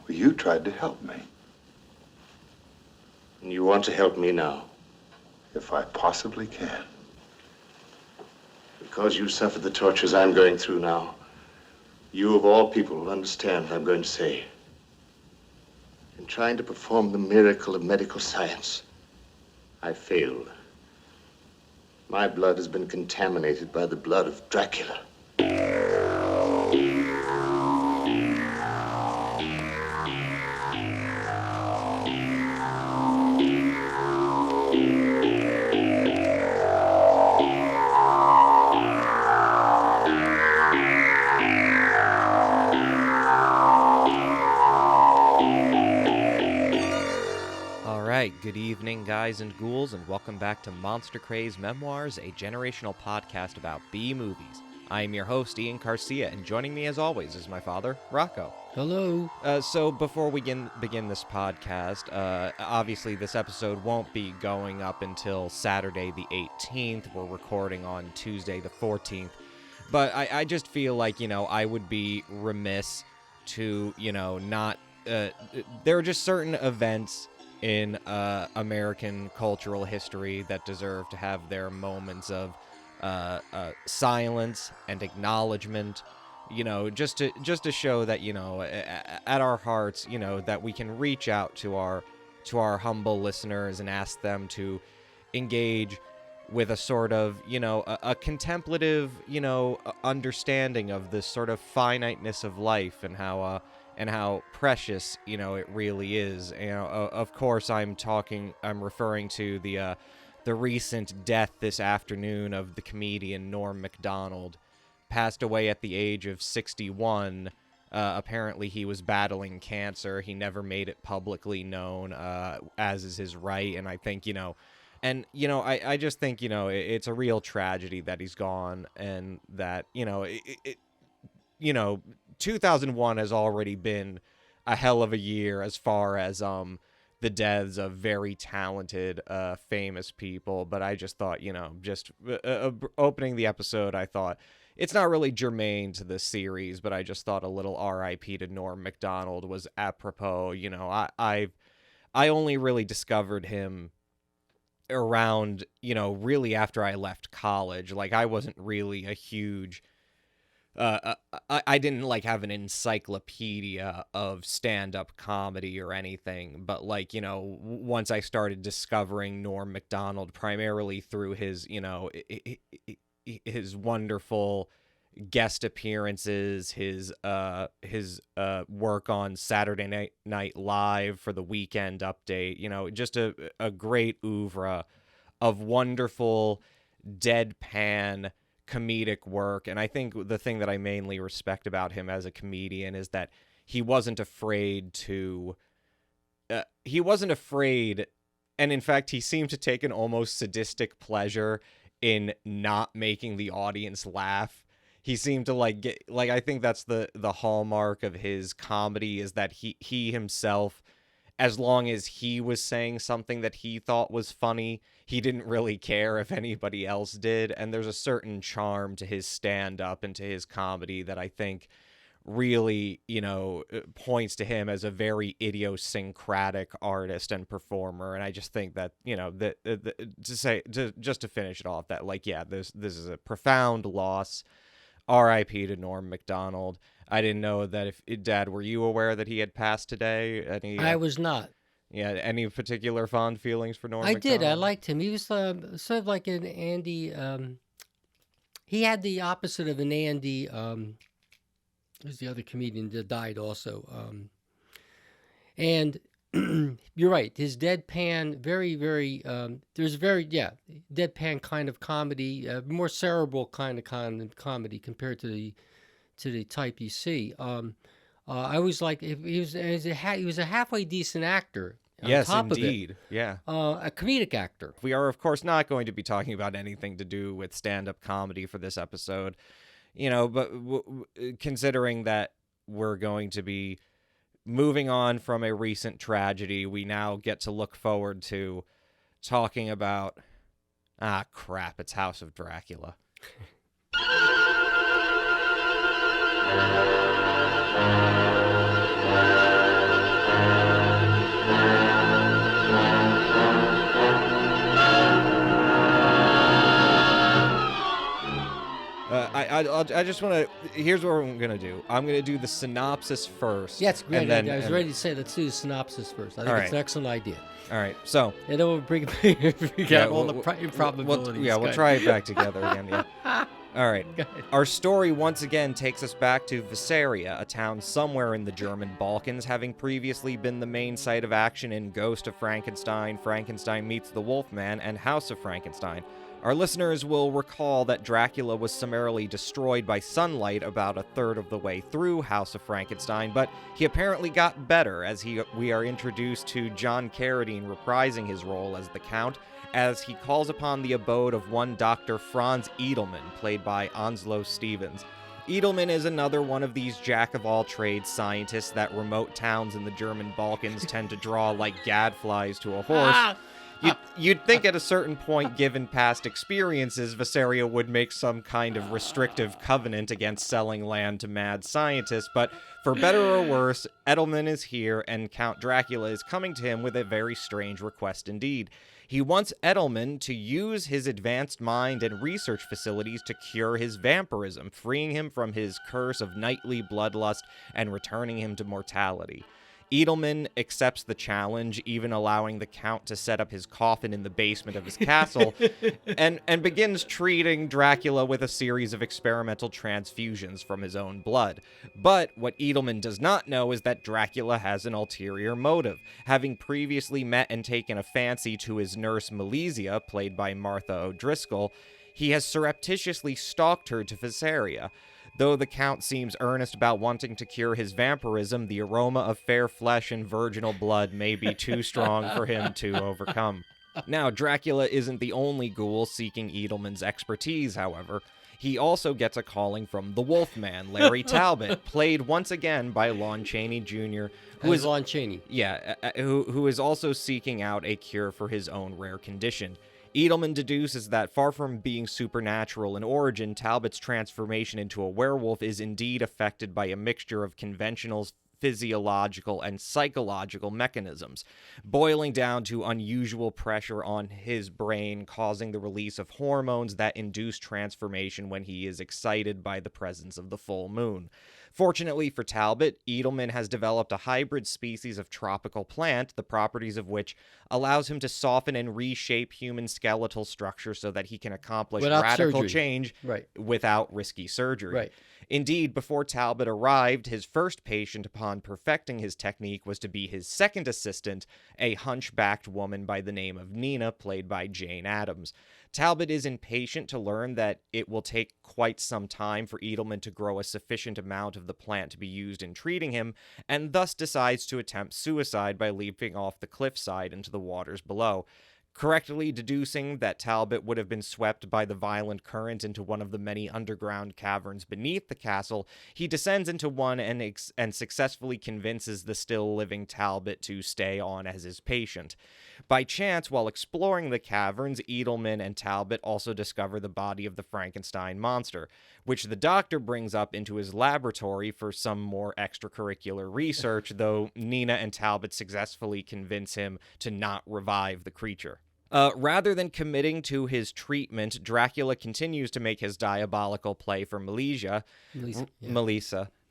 Well, you tried to help me. And you want to help me now? If I possibly can. Because you suffered the tortures I'm going through now, you of all people will understand what I'm going to say. In trying to perform the miracle of medical science, I failed. My blood has been contaminated by the blood of Dracula. Good evening, guys and ghouls, and welcome back to Monster Craze Memoirs, a generational podcast about B-movies. I am your host, Ian Garcia, and joining me as always is my father, Rocco. Hello. So before we begin this podcast, obviously this episode won't be going up until Saturday the 18th. We're recording on Tuesday the 14th. But I just feel like, I would be remiss to, not... there are just certain events in American cultural history that deserve to have their moments of silence and acknowledgement, just to show that, at our hearts, that we can reach out to our humble listeners and ask them to engage with a sort of, a contemplative, understanding of this sort of finiteness of life and how precious, it really is. Of course, I'm referring to the recent death this afternoon of the comedian Norm Macdonald. Passed away at the age of 61. Apparently, he was battling cancer. He never made it publicly known, as is his right. And I think, I just think, it's a real tragedy that he's gone, and that, 2001 has already been a hell of a year as far as the deaths of very talented, famous people. But I just thought, opening the episode, I thought it's not really germane to the series, but I just thought a little R.I.P. to Norm Macdonald was apropos. I only really discovered him around, really after I left college. Like, I wasn't really a huge... I didn't have an encyclopedia of stand-up comedy or anything, but once I started discovering Norm Macdonald primarily through his, his wonderful guest appearances, his work on Saturday Night Live for the Weekend Update, just a great oeuvre of wonderful deadpan comedic work. And I think the thing that I mainly respect about him as a comedian is that he wasn't afraid, and in fact he seemed to take an almost sadistic pleasure in not making the audience laugh. He seemed to I think that's the hallmark of his comedy, is that he himself, as long as he was saying something that he thought was funny, he didn't really care if anybody else did. And there's a certain charm to his stand-up and to his comedy that I think really, points to him as a very idiosyncratic artist and performer. And I just think that, just to finish it off, that this is a profound loss. R.I.P. to Norm Macdonald. I didn't know that Dad, were you aware that he had passed today? I was not. Yeah, any particular fond feelings for Norm I Macdonald? did. I liked him. He was sort of like an Andy. He had the opposite of an Andy. Who's the other comedian that died also? And you're right. His deadpan, very, very. There's deadpan kind of comedy, more cerebral kind of comedy compared to the type you see. I was like, he was a halfway decent actor. Yes, top indeed. Of it, yeah. A comedic actor. We are, of course, not going to be talking about anything to do with stand-up comedy for this episode, but considering that we're going to be moving on from a recent tragedy, we now get to look forward to talking about... it's House of Dracula. I just want to. Here's what I'm gonna do. I'm gonna do the synopsis first. Yeah, it's a great and then, idea. I was and- ready to say, let's do the synopsis first. I think All it's an right. excellent idea. All right. So And then we'll bring out all the improbabilities. we'll try it back together again. Yeah. All right. Go ahead. Our story once again takes us back to Visaria, a town somewhere in the German Balkans, having previously been the main site of action in Ghost of Frankenstein, Frankenstein Meets the Wolfman, and House of Frankenstein. Our listeners will recall that Dracula was summarily destroyed by sunlight about a third of the way through House of Frankenstein, but he apparently got better as we are introduced to John Carradine reprising his role as the Count, as he calls upon the abode of one Dr. Franz Edelman, played by Onslow Stevens. Edelman is another one of these jack-of-all-trades scientists that remote towns in the German Balkans tend to draw like gadflies to a horse. You'd think at a certain point, given past experiences, Visaria would make some kind of restrictive covenant against selling land to mad scientists, but for better or worse, Edelman is here, and Count Dracula is coming to him with a very strange request indeed. He wants Edelman to use his advanced mind and research facilities to cure his vampirism, freeing him from his curse of nightly bloodlust and returning him to mortality. Edelman accepts the challenge, even allowing the Count to set up his coffin in the basement of his castle, and begins treating Dracula with a series of experimental transfusions from his own blood. But what Edelman does not know is that Dracula has an ulterior motive. Having previously met and taken a fancy to his nurse Malesia, played by Martha O'Driscoll, he has surreptitiously stalked her to Visaria. Though the Count seems earnest about wanting to cure his vampirism, the aroma of fair flesh and virginal blood may be too strong for him to overcome. Now, Dracula isn't the only ghoul seeking Edelman's expertise, however. He also gets a calling from the Wolfman, Larry Talbot, played once again by Lon Chaney Jr., who is Lon Chaney. Yeah, who is also seeking out a cure for his own rare condition. Edelman deduces that far from being supernatural in origin, Talbot's transformation into a werewolf is indeed affected by a mixture of conventional physiological and psychological mechanisms, boiling down to unusual pressure on his brain, causing the release of hormones that induce transformation when he is excited by the presence of the full moon. Fortunately for Talbot, Edelman has developed a hybrid species of tropical plant, the properties of which allows him to soften and reshape human skeletal structure so that he can accomplish Without radical surgery. change Right. without risky surgery. Right. Indeed, before Talbot arrived, his first patient upon perfecting his technique was to be his second assistant, a hunchbacked woman by the name of Nina, played by Jane Addams. Talbot is impatient to learn that it will take quite some time for Edelman to grow a sufficient amount of the plant to be used in treating him, and thus decides to attempt suicide by leaping off the cliffside into the waters below. Correctly deducing that Talbot would have been swept by the violent current into one of the many underground caverns beneath the castle, he descends into one and successfully convinces the still-living Talbot to stay on as his patient. By chance, while exploring the caverns, Edelman and Talbot also discover the body of the Frankenstein monster, which the doctor brings up into his laboratory for some more extracurricular research, though Nina and Talbot successfully convince him to not revive the creature. Rather than committing to his treatment, Dracula continues to make his diabolical play for Melissa,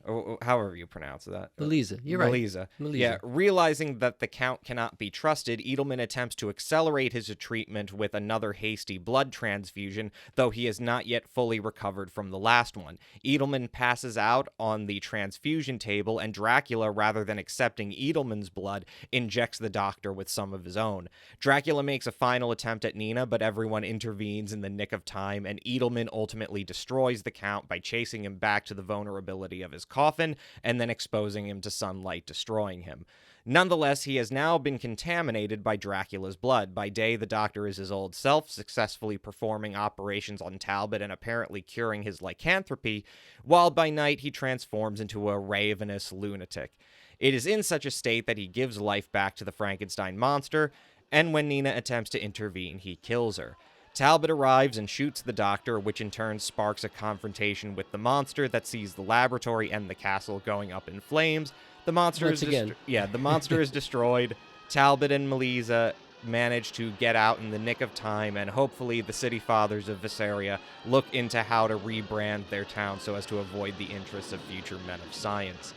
or however you pronounce that. Melissa, you're right. Melissa. Melissa. Yeah, realizing that the Count cannot be trusted, Edelman attempts to accelerate his treatment with another hasty blood transfusion, though he has not yet fully recovered from the last one. Edelman passes out on the transfusion table, and Dracula, rather than accepting Edelman's blood, injects the doctor with some of his own. Dracula makes a final attempt at Nina, but everyone intervenes in the nick of time, and Edelman ultimately destroys the Count by chasing him back to the vulnerability of his coffin and then exposing him to sunlight, destroying him. Nonetheless, he has now been contaminated by Dracula's blood. By day, the doctor is his old self, successfully performing operations on Talbot and apparently curing his lycanthropy, while by night he transforms into a ravenous lunatic. It is in such a state that he gives life back to the Frankenstein monster, and when Nina attempts to intervene, he kills her. Talbot arrives and shoots the doctor, which in turn sparks a confrontation with the monster that sees the laboratory and the castle going up in flames. The monster is destroyed. Talbot and Melissa manage to get out in the nick of time, and hopefully the city fathers of Visaria look into how to rebrand their town so as to avoid the interests of future men of science.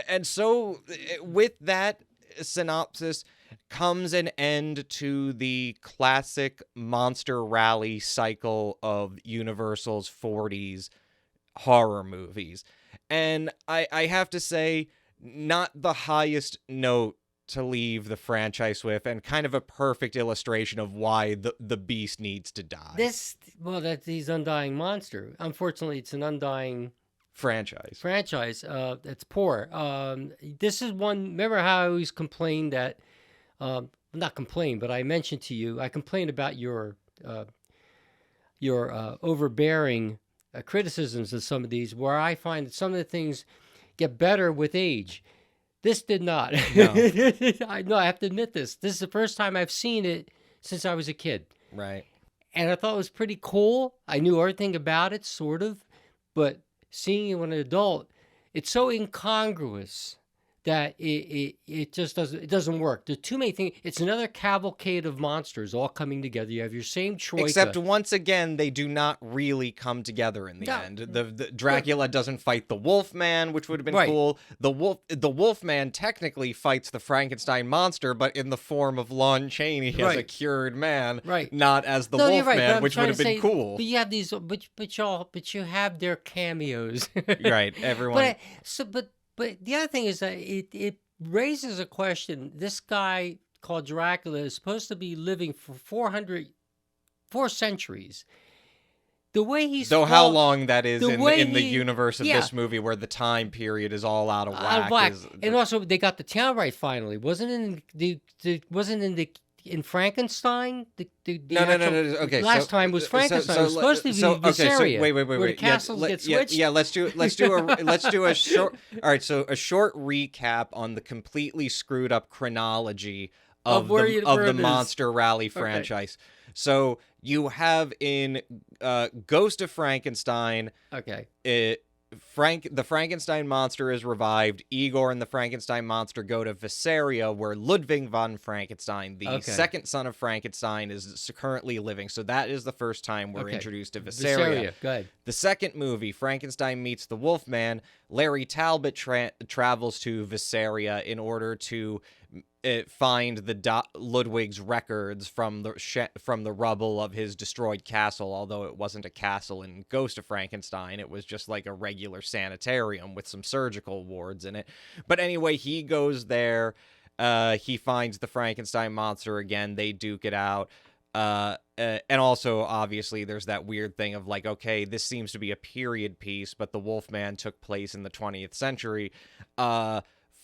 And so, with that synopsis comes an end to the classic monster rally cycle of Universal's 40s horror movies. And I have to say, not the highest note to leave the franchise with, and kind of a perfect illustration of why the beast needs to die. That's his undying monster. Unfortunately, it's an undying franchise. It's poor. This is one. Remember how I always complained that, not complained, but I mentioned to you, I complained about your overbearing criticisms of some of these, where I find that some of the things get better with age. This did not. No. I have to admit this. This is the first time I've seen it since I was a kid. Right. And I thought it was pretty cool. I knew everything about it, sort of, but seeing it when an adult, it's so incongruous that it just doesn't work. There's too many things. It's another cavalcade of monsters all coming together. You have your same troika. Except once again, they do not really come together in the end. The Dracula doesn't fight the Wolfman, which would have been cool. The Wolfman technically fights the Frankenstein monster, but in the form of Lon Chaney as a cured man, not as the Wolfman, which would have been cool. But you have these, but you have their cameos. Right, everyone. But the other thing is that it raises a question. This guy called Dracula is supposed to be living for 4 centuries. The way he's how long that is in the universe of this movie, where the time period is all out of whack. And also, they got the town right finally. In Frankenstein, no. Okay, last time was Frankenstein. It was supposed to be Visaria. Wait. Where the castles get switched. Yeah, let's do a short. All right, so a short recap on the completely screwed up chronology of the Monster Rally franchise. So you have in Ghost of Frankenstein. Okay. The Frankenstein monster is revived. Igor and the Frankenstein monster go to Visaria, where Ludwig von Frankenstein, the second son of Frankenstein, is currently living. So that is the first time we're introduced to Visaria. Go ahead. The second movie, Frankenstein Meets the Wolfman, Larry Talbot travels to Visaria in order to find Ludwig's records from the rubble of his destroyed castle, although it wasn't a castle in Ghost of Frankenstein. It was just like a regular sanitarium with some surgical wards in it. But anyway, he goes there. He finds the Frankenstein monster again. They duke it out. And also, obviously, there's that weird thing of like, okay, this seems to be a period piece, but the Wolfman took place in the 20th century.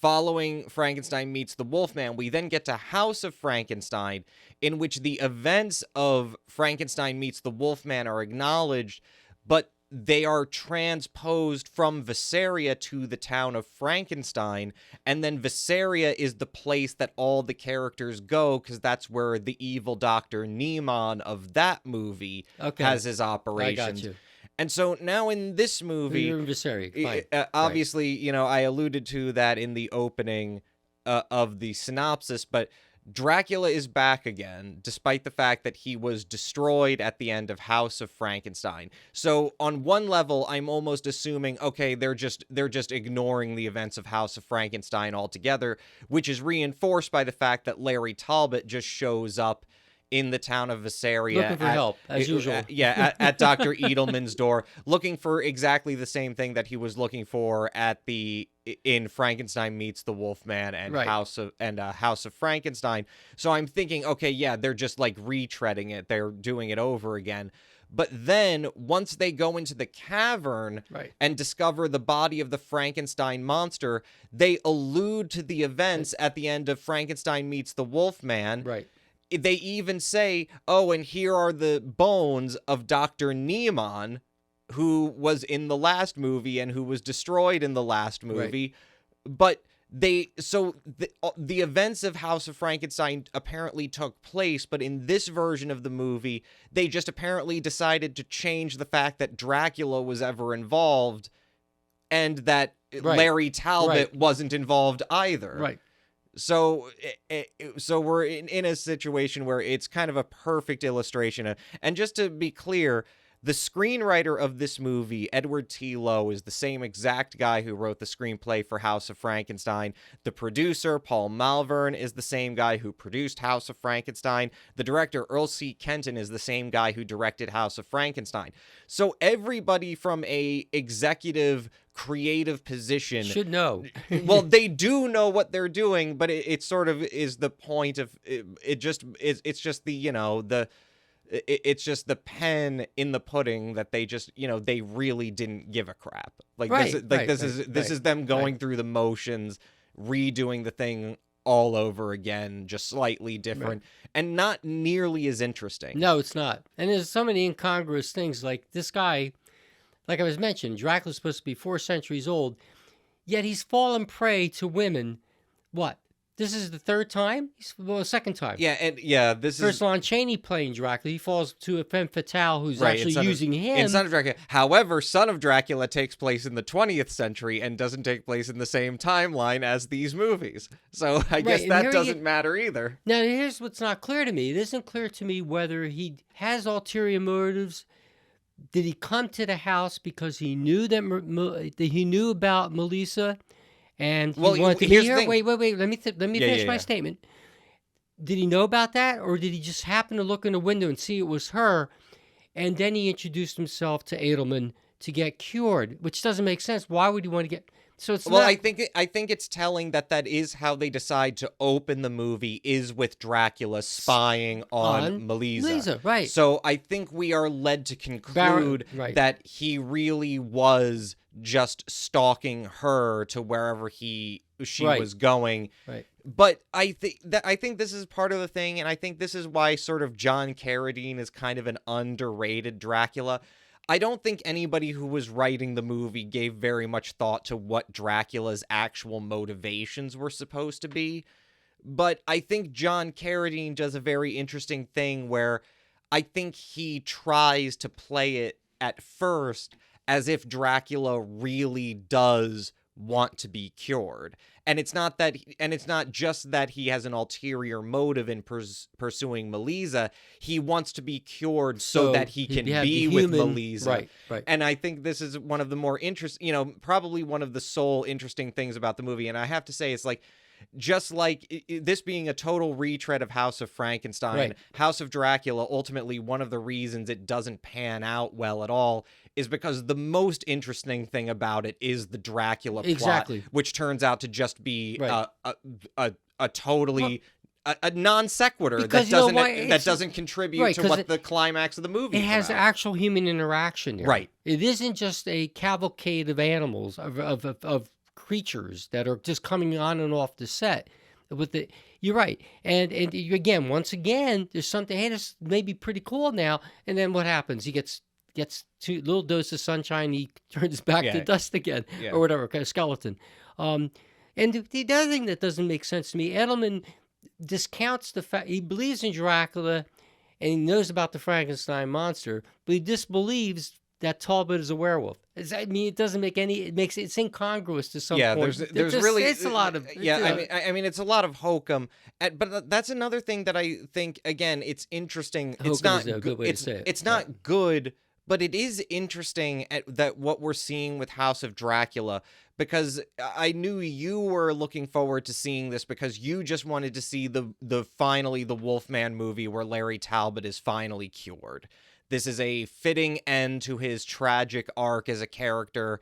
Following Frankenstein Meets the Wolfman, we then get to House of Frankenstein, in which the events of Frankenstein Meets the Wolfman are acknowledged, but they are transposed from Visaria to the town of Frankenstein, and then Visaria is the place that all the characters go, because that's where the evil Dr. Niemann of that movie has his operations. I got you. And so now in this movie, you're in Visaria. obviously, I alluded to that in the opening of the synopsis, but Dracula is back again, despite the fact that he was destroyed at the end of House of Frankenstein. So on one level, I'm almost assuming, okay, they're just ignoring the events of House of Frankenstein altogether, which is reinforced by the fact that Larry Talbot just shows up in the town of Visaria. Looking for help, as usual. At Dr. Edelman's door, looking for exactly the same thing that he was looking for in Frankenstein Meets the Wolfman and House of Frankenstein. So I'm thinking, okay, yeah, they're just like retreading it. They're doing it over again. But then once they go into the cavern and discover the body of the Frankenstein monster, they allude to the events at the end of Frankenstein Meets the Wolfman. Right. They even say, oh, and here are the bones of Dr. Niemann, who was in the last movie and who was destroyed in the last movie. But the events of House of Frankenstein apparently took place, but in this version of the movie, they just apparently decided to change the fact that Dracula was ever involved, and that Larry Talbot wasn't involved either. Right. So, so we're in a situation where it's kind of a perfect illustration. And just to be clear, the screenwriter of this movie, Edward T. Lowe, is the same exact guy who wrote the screenplay for House of Frankenstein. The producer, Paul Malvern, is the same guy who produced House of Frankenstein. The director, Earl C. Kenton, is the same guy who directed House of Frankenstein. So everybody from a executive, creative position should know. Well, they do know what they're doing, but it sort of is the point of it's just the, you know, it's just the pen in the pudding that they just, you know, they really didn't give a crap. Like this is them going through the motions, redoing the thing all over again, just slightly different and not nearly as interesting. No, it's not. And there's so many incongruous things. Like this guy, like I was mentioned, Dracula's supposed to be 4 centuries old, yet he's fallen prey to women. What? This is the third time? Second time. Yeah, and yeah, this First, is... Lon Chaney playing Dracula. He falls to a femme fatale who's actually using him. In Son of Dracula. However, Son of Dracula takes place in the 20th century and doesn't take place in the same timeline as these movies. So I guess that doesn't matter either. Now, here's what's not clear to me. It isn't clear to me whether he has ulterior motives. Did he come to the house because he knew that he knew about Melissa? And he wanted to be here? Wait. Let me finish my statement. Did he know about that? Or did he just happen to look in the window and see it was her? And then he introduced himself to Edelman to get cured, which doesn't make sense. Why would he want to get... So it's I think it's telling that is how they decide to open the movie, is with Dracula spying on Melissa. Right. So I think we are led to conclude that he really was just stalking her to wherever she was going. Right. But I think this is part of the thing, and I think this is why sort of John Carradine is kind of an underrated Dracula. I don't think anybody who was writing the movie gave very much thought to what Dracula's actual motivations were supposed to be. But I think John Carradine does a very interesting thing where I think he tries to play it at first as if Dracula really does want to be cured. And it's not just that he has an ulterior motive in pursuing Melissa. He wants to be cured so that he can be with Melissa. Right. And I think this is one of the more interesting, probably one of the sole interesting things about the movie. And I have to say, it's like, just like this being a total retread of House of Frankenstein, House of Dracula, ultimately one of the reasons it doesn't pan out well at all is because the most interesting thing about it is the Dracula plot, which turns out to just be a totally a non sequitur that doesn't contribute to what the climax of the movie is. It has actual human interaction there. Right. It isn't just a cavalcade of animals of creatures that are just coming on and off the set. You're right, and again, once again, there's something. Hey, this may be pretty cool now. And then what happens? He gets a little dose of sunshine. He turns back to dust again, or whatever, kind of skeleton. And the other thing that doesn't make sense to me, Edelman discounts the fact he believes in Dracula, and he knows about the Frankenstein monster, but he disbelieves that Talbot is a werewolf. I mean, it doesn't make any. It's incongruous to some point. There's really it's a lot of. I mean, it's a lot of hokum. But that's another thing that I think. Again, it's interesting. It's not a good way to say it. It's not good, but it is interesting that what we're seeing with House of Dracula. Because I knew you were looking forward to seeing this because you just wanted to see the finally the Wolfman movie where Larry Talbot is finally cured. This is a fitting end to his tragic arc as a character,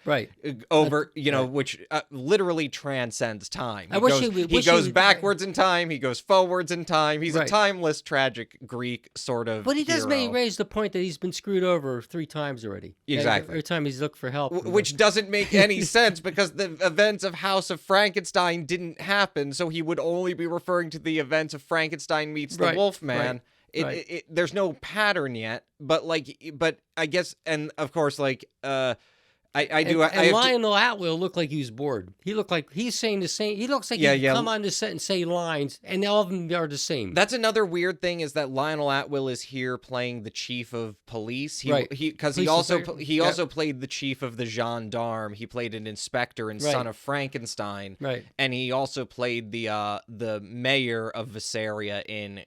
which literally transcends time. He goes backwards in time. He goes forwards in time. He's a timeless, tragic Greek sort of. But he does hero. raise the point that he's been screwed over 3 times already. Exactly. Every time he's looked for help, which doesn't make any sense because the events of House of Frankenstein didn't happen, so he would only be referring to the events of Frankenstein meets the Wolfman. There's no pattern yet, but I guess, and of course, I do. I And have Lionel Atwill looked like he was bored. He looked like he's saying the same. He looks like Yeah, he yeah. come on the set and say lines, and all of them are the same. That's another weird thing is that Lionel Atwill is here playing the chief of police. Because Right. he Police also inspector. he Yeah. also played the chief of the gendarme. He played an inspector in Son Right. of Frankenstein, Right. and he also played the mayor of Visaria in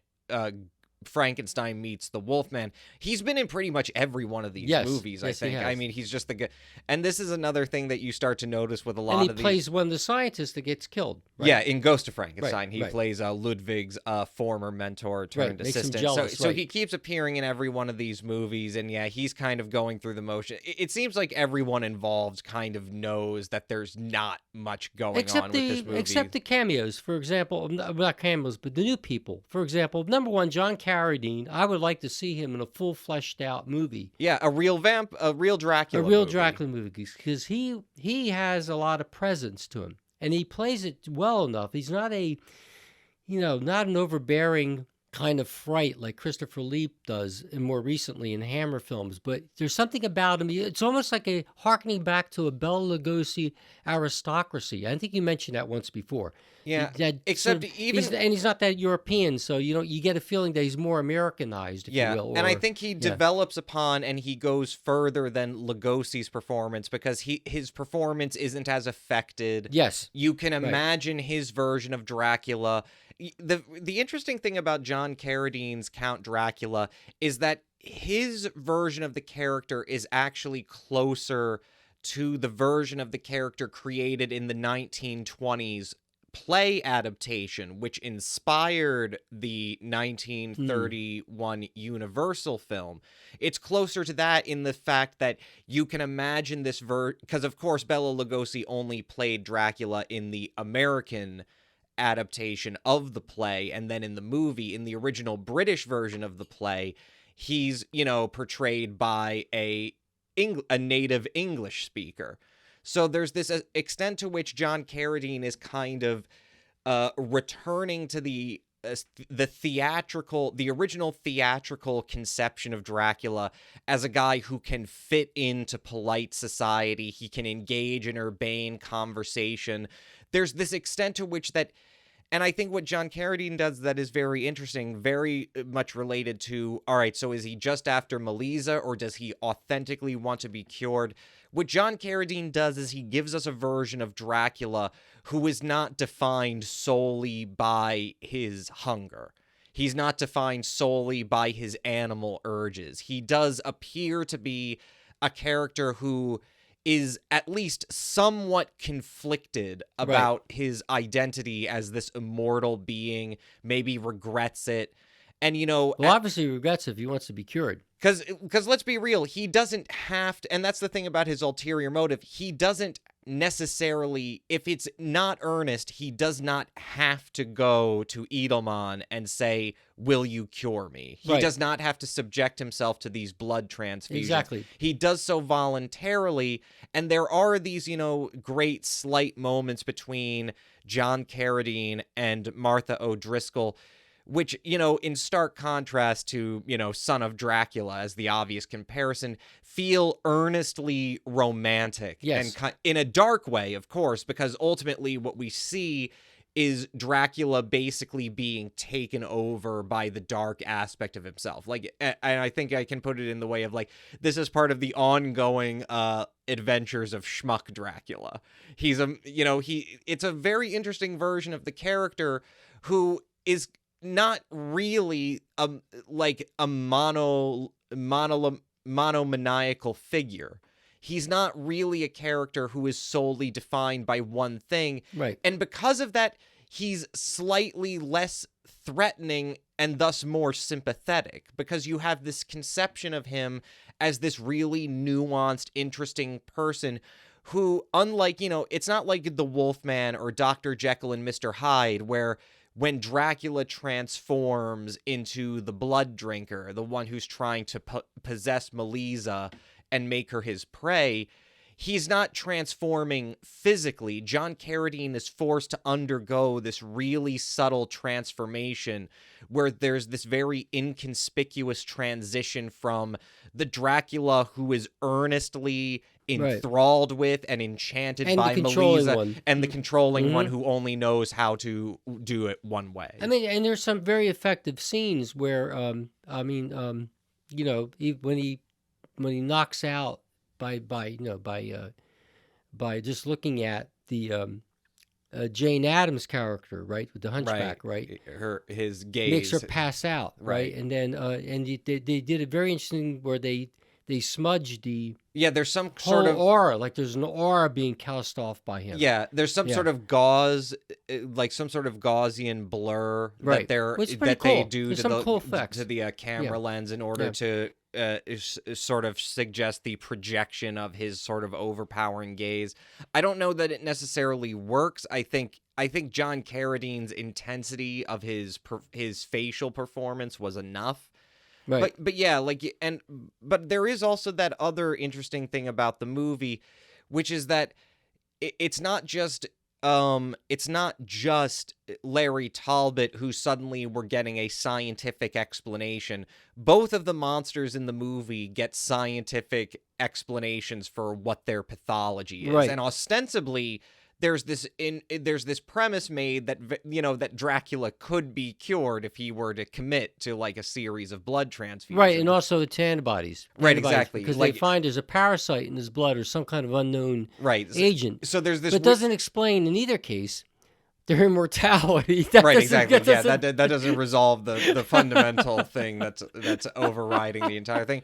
Frankenstein Meets the Wolfman. He's been in pretty much every one of these Yes. movies, I Yes, he think. has. I mean, he's just the guy. And this is another thing that you start to notice with a lot And he of these. plays one of the scientists that gets killed. Right. Yeah, in Ghost of Frankenstein, he right. plays Ludwig's former mentor turned Makes him assistant. jealous, so right. he keeps appearing in every one of these movies, and yeah, he's kind of going through the motion. It seems like everyone involved kind of knows that there's not much going on with this movie. Except the cameos, for example, not cameos, but the new people. For example, number one, John Carradine. I would like to see him in a full fleshed out movie. Yeah, a real Dracula A real movie. Dracula movie, because he has a lot of presence to him, and he plays it well enough. He's not not an overbearing kind of fright like Christopher Lee does, and more recently in Hammer films. But there's something about him. It's almost like a harkening back to a Bela Lugosi aristocracy. I think you mentioned that once before. Yeah, That except sort of- even he's not that European, so you get a feeling that he's more Americanized, if yeah, you will. and I or- think he yeah. develops upon and he goes further than Lugosi's performance because his performance isn't as affected. Yes. You can imagine his version of Dracula. The interesting thing about John Carradine's Count Dracula is that his version of the character is actually closer to the version of the character created in the 1920s play adaptation, which inspired the 1931 Universal film. It's closer to that in the fact that you can imagine this because of course Bela Lugosi only played Dracula in the American adaptation of the play, and then in the movie, in the original British version of the play, he's portrayed by a native English speaker. So there's this extent to which John Carradine is kind of returning to the original theatrical conception of Dracula as a guy who can fit into polite society. He can engage in urbane conversation. There's this extent to which that, and I think what John Carradine does that is very interesting, very much related to, all right, so is he just after Melissa or does he authentically want to be cured? What John Carradine does is he gives us a version of Dracula who is not defined solely by his hunger. He's not defined solely by his animal urges. He does appear to be a character who is at least somewhat conflicted about his identity as this immortal being, maybe regrets it. And, Well, obviously he regrets it if he wants to be cured. Because let's be real, he doesn't have to, and that's the thing about his ulterior motive, he doesn't necessarily, if it's not earnest, he does not have to go to Edelman and say, will you cure me? He does not have to subject himself to these blood transfusions. Exactly. He does so voluntarily, and there are these, great slight moments between John Carradine and Martha O'Driscoll, which, in stark contrast to, Son of Dracula as the obvious comparison, feel earnestly romantic. Yes. And in a dark way, of course, because ultimately what we see is Dracula basically being taken over by the dark aspect of himself. Like, and I think I can put it in the way of, like, this is part of the ongoing adventures of Schmuck Dracula. He's it's a very interesting version of the character who is not really like a monomaniacal figure. He's not really a character who is solely defined by one thing. Right. And because of that, he's slightly less threatening and thus more sympathetic, because you have this conception of him as this really nuanced, interesting person who, unlike, it's not like the Wolfman or Dr. Jekyll and Mr. Hyde, where when Dracula transforms into the blood drinker, the one who's trying to possess Melissa and make her his prey, he's not transforming physically. John Carradine is forced to undergo this really subtle transformation where there's this very inconspicuous transition from the Dracula who is earnestly enthralled with and enchanted And by the controlling Melissa, one. and the controlling one Mm-hmm. who only knows how to do it one way. I mean, and there's some very effective scenes where, you know, when he knocks out by just looking at the Jane Addams character, right, with the hunchback, right, His gaze makes her pass out, right, Right. and then they did a very interesting where they smudged the there's some whole sort of aura, like there's an aura being cast off by him. there's some Yeah. sort of gauze, like some sort of Gaussian blur Right. Which is pretty they cool. do There's to some the cool effects. to the camera lens in order Yeah. to sort of suggest the projection of his sort of overpowering gaze. I don't know that it necessarily works. I think John Carradine's intensity of his facial performance was enough. Right. But yeah, but there is also that other interesting thing about the movie, which is that it's not just Larry Talbot who suddenly we're getting a scientific explanation. Both of the monsters in the movie get scientific explanations for what their pathology is. Right. And ostensibly there's this premise made that that Dracula could be cured if he were to commit to like a series of blood transfusions. Right, and also to antibodies. Right, exactly. Because they find there's a parasite in his blood or some kind of unknown agent. So there's this, but it doesn't explain in either case their immortality. Right, exactly. That doesn't resolve the fundamental thing that's overriding the entire thing.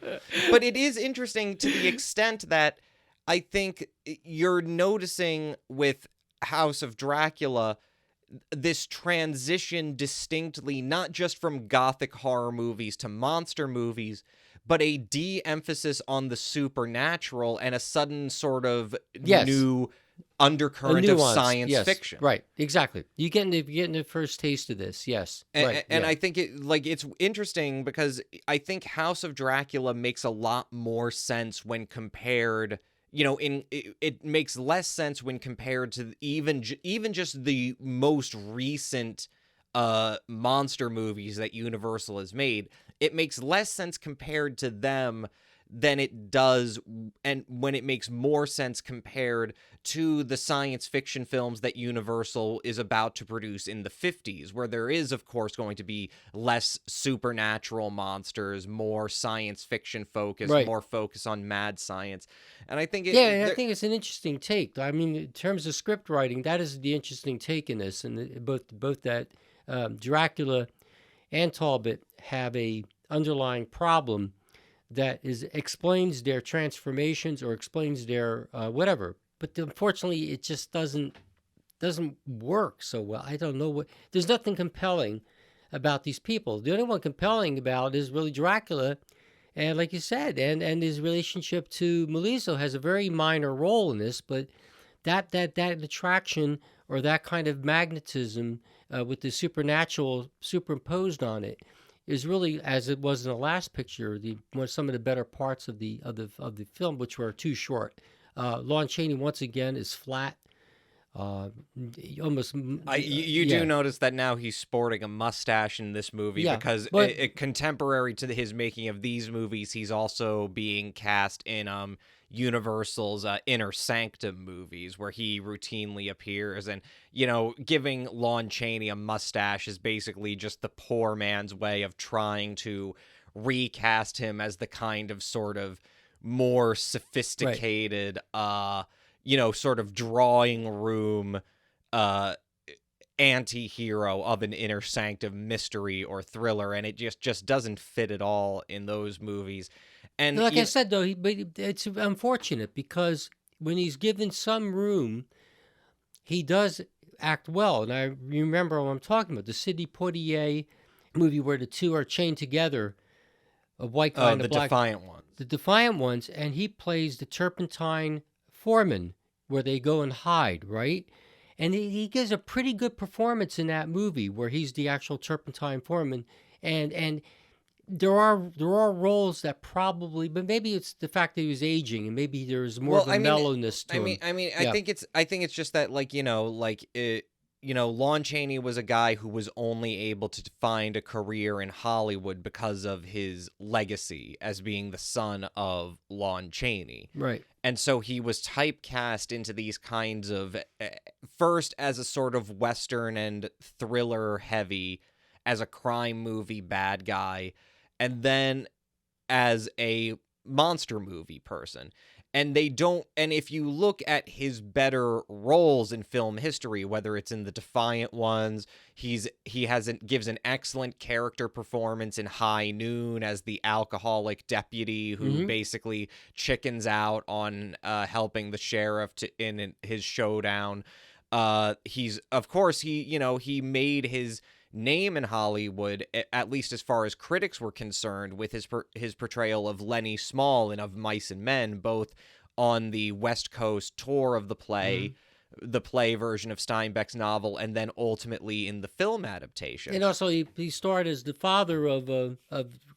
But it is interesting to the extent that I think you're noticing with House of Dracula this transition distinctly, not just from gothic horror movies to monster movies, but a de-emphasis on the supernatural and a sudden sort of new undercurrent of science fiction. Right, exactly. You're getting the first taste of this, yes. And I think it's interesting because I think House of Dracula makes a lot more sense when compared. It makes less sense when compared to even just the most recent monster movies that Universal has made. It makes less sense compared to them than it does, and when it makes more sense compared to the science fiction films that Universal is about to produce in the 50s, where there is, of course, going to be less supernatural monsters, more science fiction focus, more focus on mad science. And I think I think it's an interesting take. I mean, in terms of script writing, that is the interesting take in this, and both that Dracula and Talbot have a underlying problem that explains their transformations or explains their whatever. But unfortunately, it just doesn't work so well. I don't know there's nothing compelling about these people. The only one compelling about is really Dracula, and like you said, and his relationship to Melissa has a very minor role in this, but that attraction or that kind of magnetism with the supernatural superimposed on it is really, as it was in the last picture, some of the better parts of the film, which were too short. Lon Chaney once again is flat. Almost. You do notice that now he's sporting a mustache in this movie because contemporary to his making of these movies, he's also being cast in Universal's Inner Sanctum movies, where he routinely appears, and giving Lon Chaney a mustache is basically just the poor man's way of trying to recast him as the kind of sort of more sophisticated sort of drawing room anti-hero of an Inner Sanctum mystery or thriller, and it just doesn't fit at all in those movies. And like I said, though, but it's unfortunate because when he's given some room, he does act well. And I remember what I'm talking about, the Sidney Poitier movie where the two are chained together, a white guy and a black. Defiant ones. The Defiant ones, and he plays the turpentine foreman where they go and hide, right? And he gives a pretty good performance in that movie where he's the actual turpentine foreman, and there are roles that probably, but maybe it's the fact that he was aging, and maybe there's more of a mellowness to him. I think it's just that Lon Chaney was a guy who was only able to find a career in Hollywood because of his legacy as being the son of Lon Chaney. Right. And so he was typecast into these kinds of, first as a sort of Western and thriller heavy, as a crime movie bad guy, and then as a monster movie person. And if you look at his better roles in film history, whether it's in the Defiant Ones, gives an excellent character performance in High Noon as the alcoholic deputy who basically chickens out on helping the sheriff in his showdown. He made his name in Hollywood, at least as far as critics were concerned, with his portrayal of Lenny Small and of Mice and Men, both on the West Coast tour of the play version of Steinbeck's novel, and then ultimately in the film adaptation. And also, he starred as the father of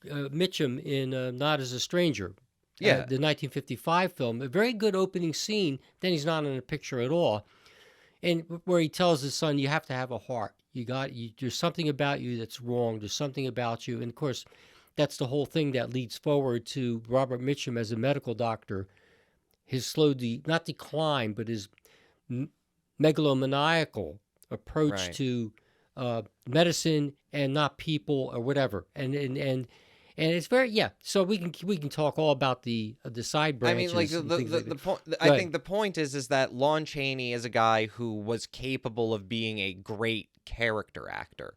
Mitchum in Not as a Stranger. Yeah. The 1955 film. A very good opening scene. Then he's not in the picture at all. And where he tells his son, you have to have a heart. There's something about you that's wrong. There's something about you. And, of course, that's the whole thing that leads forward to Robert Mitchum as a medical doctor. His slow, not decline, but his megalomaniacal approach to medicine and not people or whatever. And it's very, so we can talk all about the side branches. I mean, the point. I think the point is that Lon Chaney is a guy who was capable of being a great character actor.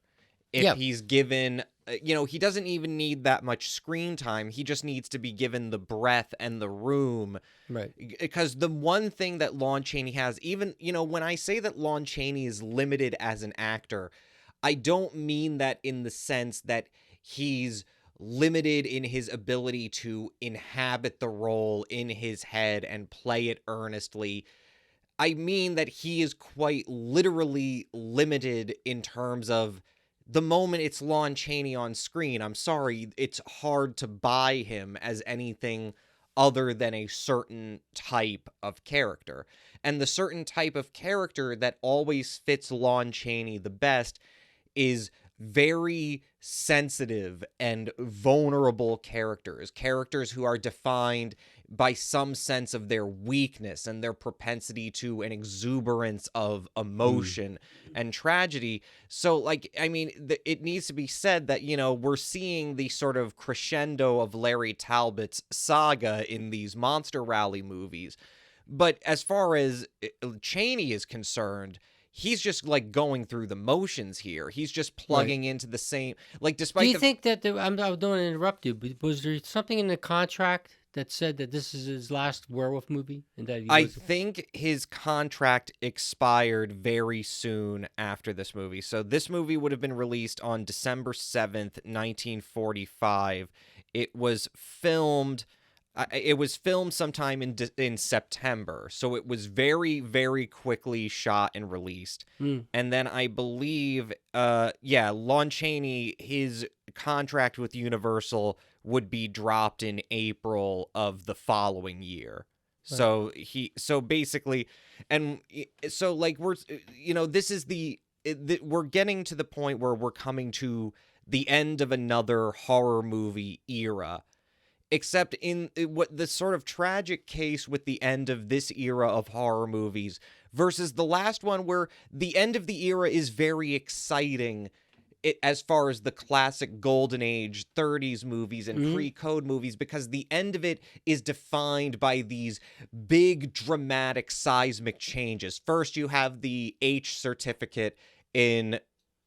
If he's given, he doesn't even need that much screen time. He just needs to be given the breath and the room. Right. Because the one thing that Lon Chaney has, even, when I say that Lon Chaney is limited as an actor, I don't mean that in the sense that he's limited in his ability to inhabit the role in his head and play it earnestly. I mean that he is quite literally limited in terms of the moment it's Lon Chaney on screen. I'm sorry, it's hard to buy him as anything other than a certain type of character. And the certain type of character that always fits Lon Chaney the best is very sensitive and vulnerable characters who are defined by some sense of their weakness and their propensity to an exuberance of emotion and tragedy. So, it needs to be said that, we're seeing the sort of crescendo of Larry Talbot's saga in these Monster Rally movies. But as far as Chaney is concerned, he's just going through the motions here. He's just plugging into the same, despite. Do you think that I don't want to interrupt you, but was there something in the contract that said that this is his last werewolf movie, and that I think his contract expired very soon after this movie. So this movie would have been released on December 7th, 1945. It was filmed sometime in September, so it was very, very quickly shot and released. And then I believe, Lon Chaney, his contract with Universal would be dropped in April of the following year. Right. We're getting to the point where we're coming to the end of another horror movie era. Except in what the sort of tragic case with the end of this era of horror movies versus the last one, where the end of the era is very exciting as far as the classic golden age 30s movies and pre-code movies, because the end of it is defined by these big dramatic seismic changes. First, you have the H certificate in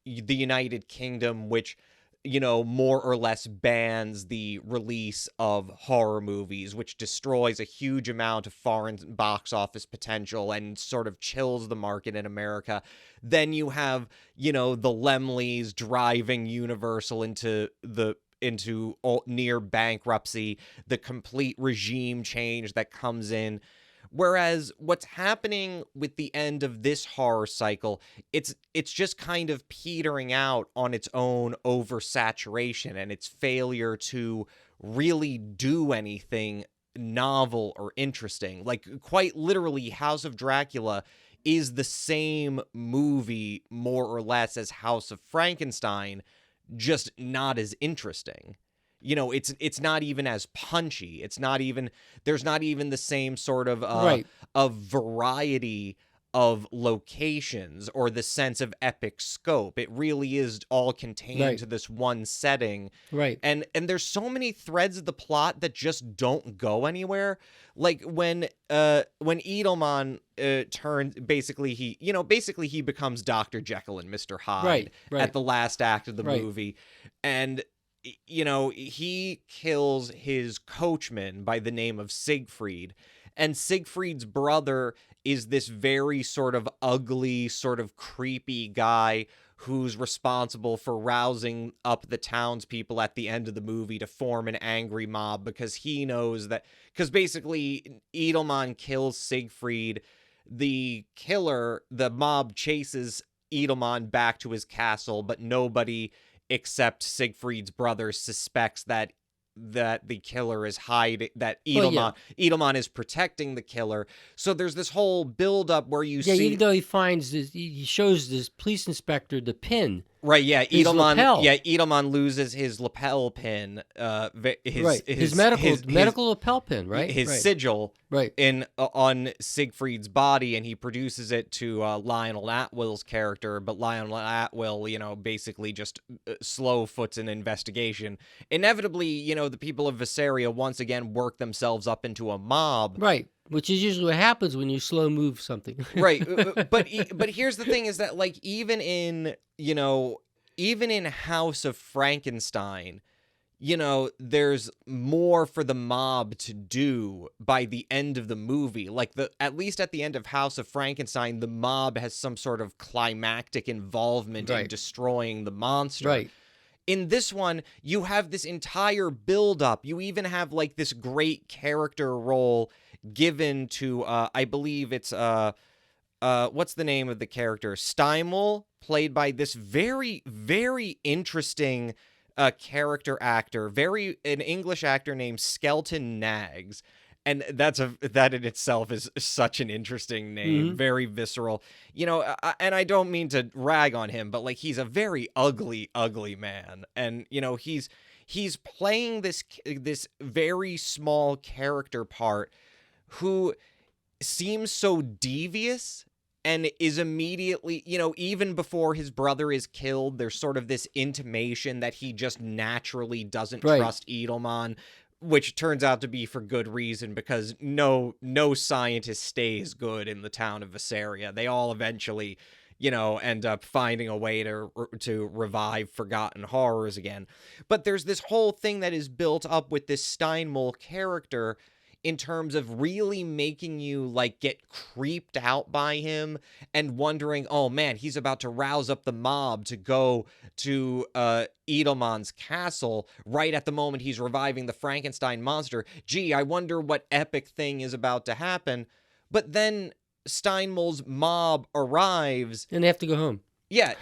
the United Kingdom, which more or less bans the release of horror movies, which destroys a huge amount of foreign box office potential and sort of chills the market in America. Then you have, the Laemmles driving Universal into near bankruptcy, the complete regime change that comes in. Whereas what's happening with the end of this horror cycle, it's just kind of petering out on its own oversaturation and its failure to really do anything novel or interesting. Quite literally, House of Dracula is the same movie more or less as House of Frankenstein, just not as interesting. You know, it's not even as punchy. It's not even, there's not even the same sort of Right. of variety of locations or the sense of epic scope. It really is all contained Right. to this one setting. Right. And there's so many threads of the plot that just don't go anywhere. Like when Edelman turns, basically he becomes Dr. Jekyll and Mr. Hyde Right. Right. at the last act of the Right. movie. And you know, he kills his coachman by the name of Siegfried. And Siegfried's brother is this very sort of ugly, sort of creepy guy who's responsible for rousing up the townspeople at the end of the movie to form an angry mob, because he knows that, because basically Edelman kills Siegfried. The killer, the mob chases Edelman back to his castle, but nobody except Siegfried's brother suspects that the killer is hiding, that Edelman is protecting the killer. So there's this whole build up where you see, even though he finds this, he shows this police inspector the pin. right, yeah, his lapel. Edelman loses his lapel pin, His medical lapel pin, right? His right. sigil, Right. on Siegfried's body, and he produces it to Lionel Atwill's character. But Lionel Atwill, you know, basically just slow foots an investigation. Inevitably, you know, the people of Visaria once again work themselves up into a mob. Right. Which is usually what happens when you slow move something. Right. But here's the thing is that, like, even in House of Frankenstein, you know, there's more for the mob to do by the end of the movie. Like, at least at the end of House of Frankenstein, the mob has some sort of climactic involvement in destroying the monster. Right. In this one, you have this entire build-up. You even have, like, this great character role given to, I believe it's, what's the name of the character? Steimel, played by this very, very interesting character actor, an English actor named Skelton Nags. And that in itself is such an interesting name, Mm-hmm. very visceral. You know, and I don't mean to rag on him, but, like, he's a very ugly, ugly man. And, you know, he's playing this very small character part who seems so devious and is immediately, you know, even before his brother is killed, there's sort of this intimation that he just naturally doesn't trust Edelman, which turns out to be for good reason, because no scientist stays good in the town of Visaria. They all eventually, you know, end up finding a way to revive forgotten horrors again. But there's this whole thing that is built up with this Steinmull character in terms of really making you, like, get creeped out by him and wondering, oh man, he's about to rouse up the mob to go to Edelman's castle right at the moment he's reviving the Frankenstein monster. Gee, I wonder what epic thing is about to happen. But then Steinmull's mob arrives. And they have to go home. Yeah,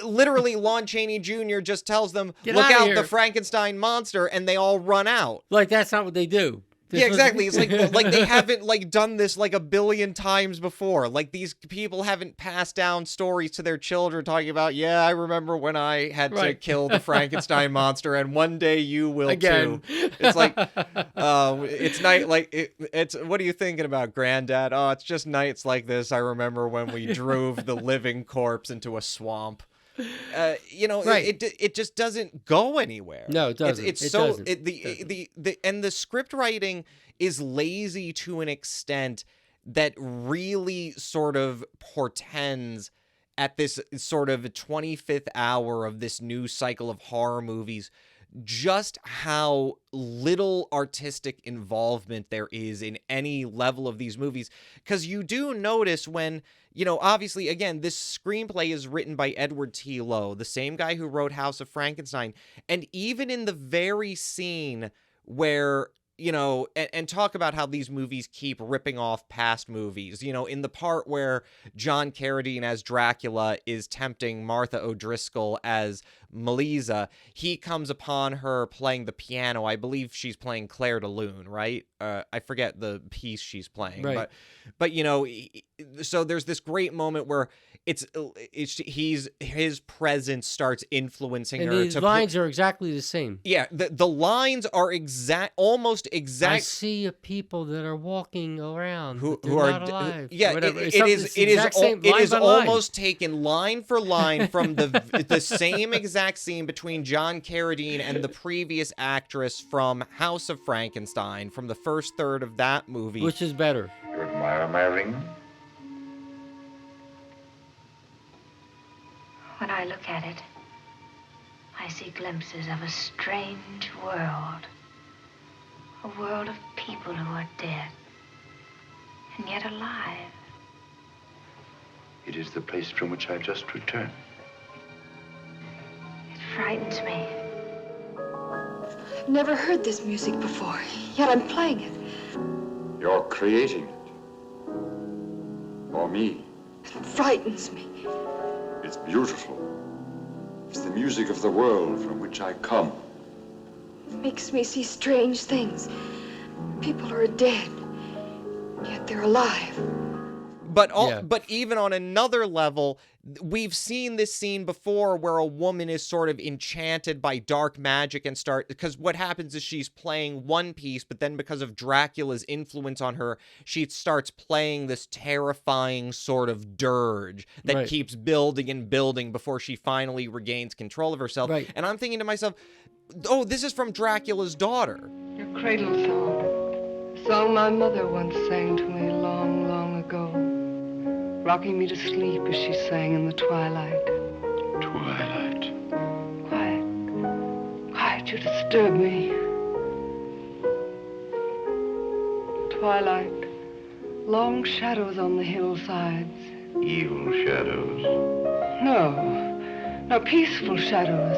literally, Lon Chaney Jr. just tells them, Get look outta out, here. the Frankenstein monster, and they all run out. Like, that's not what they do. Yeah, exactly. It's like they haven't, like, done this like a billion times before. Like, these people haven't passed down stories to their children talking about, yeah, I remember when I had to kill the Frankenstein monster, and one day you will Again. too. It's like, it's night, like, it's what are you thinking about, Granddad? Oh, it's just nights like this. I remember when we drove the living corpse into a swamp. You know, it just doesn't go anywhere. No, it doesn't. It's It so doesn't. the script writing is lazy to an extent that really sort of portends at this sort of 25th hour of this new cycle of horror movies just how little artistic involvement there is in any level of these movies. Because you do notice when, you know, obviously, again, this screenplay is written by Edward T. Lowe, the same guy who wrote House of Frankenstein. And even in the very scene where, you know, and talk about how these movies keep ripping off past movies, you know, in the part where John Carradine as Dracula is tempting Martha O'Driscoll as Melissa, he comes upon her playing the piano. I believe she's playing Claire de Lune, right? I forget the piece she's playing, Right. but you know, so there's this great moment where his presence starts influencing And her. the lines are exactly the same. Yeah, the lines are almost I exact. see a people that are walking around Who but they're are not alive. yeah, whatever. it It's is the exact same, it line is by line. almost taken line for line from the same exact scene between John Carradine and the previous actress from House of Frankenstein, from the first third of that movie. Which is better? You admire my ring? When I look at it, I see glimpses of a strange world. A world of people who are dead and yet alive. It is the place from which I've just returned. It frightens me. I've never heard this music before, yet I'm playing it. You're creating it. For me. It frightens me. It's beautiful. It's the music of the world from which I come. It makes me see strange things. People are dead, yet they're alive. But even on another level, we've seen this scene before where a woman is sort of enchanted by dark magic and because what happens is she's playing one piece, but then because of Dracula's influence on her, she starts playing this terrifying sort of dirge that keeps building and building before she finally regains control of herself. Right. And I'm thinking to myself, oh, this is from Dracula's daughter. Your cradle song. A song my mother once sang to me long, long ago. Rocking me to sleep as she sang in the twilight. Twilight. Quiet. Quiet, you disturb me. Twilight. Long shadows on the hillsides. Evil shadows. No. No, peaceful shadows.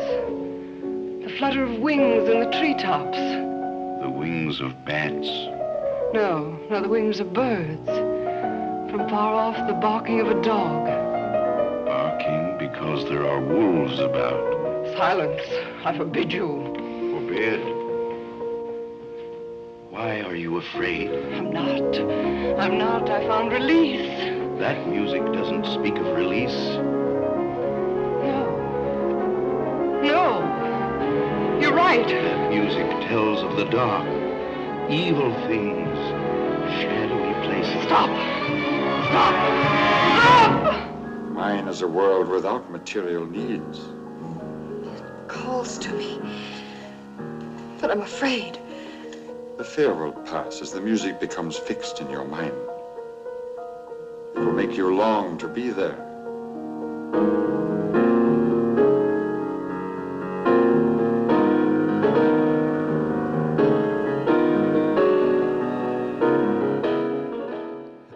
The flutter of wings in the treetops. The wings of bats. No, the wings of birds. From far off, the barking of a dog. Barking because there are wolves about. Silence, I forbid you. Forbid. Why are you afraid? I'm not. I found release. That music doesn't speak of release. No. You're right. That music tells of the dark. Evil things. Shadowy places. Stop! Mine is a world without material needs. It calls to me, but I'm afraid. The fear will pass as the music becomes fixed in your mind. It will make you long to be there.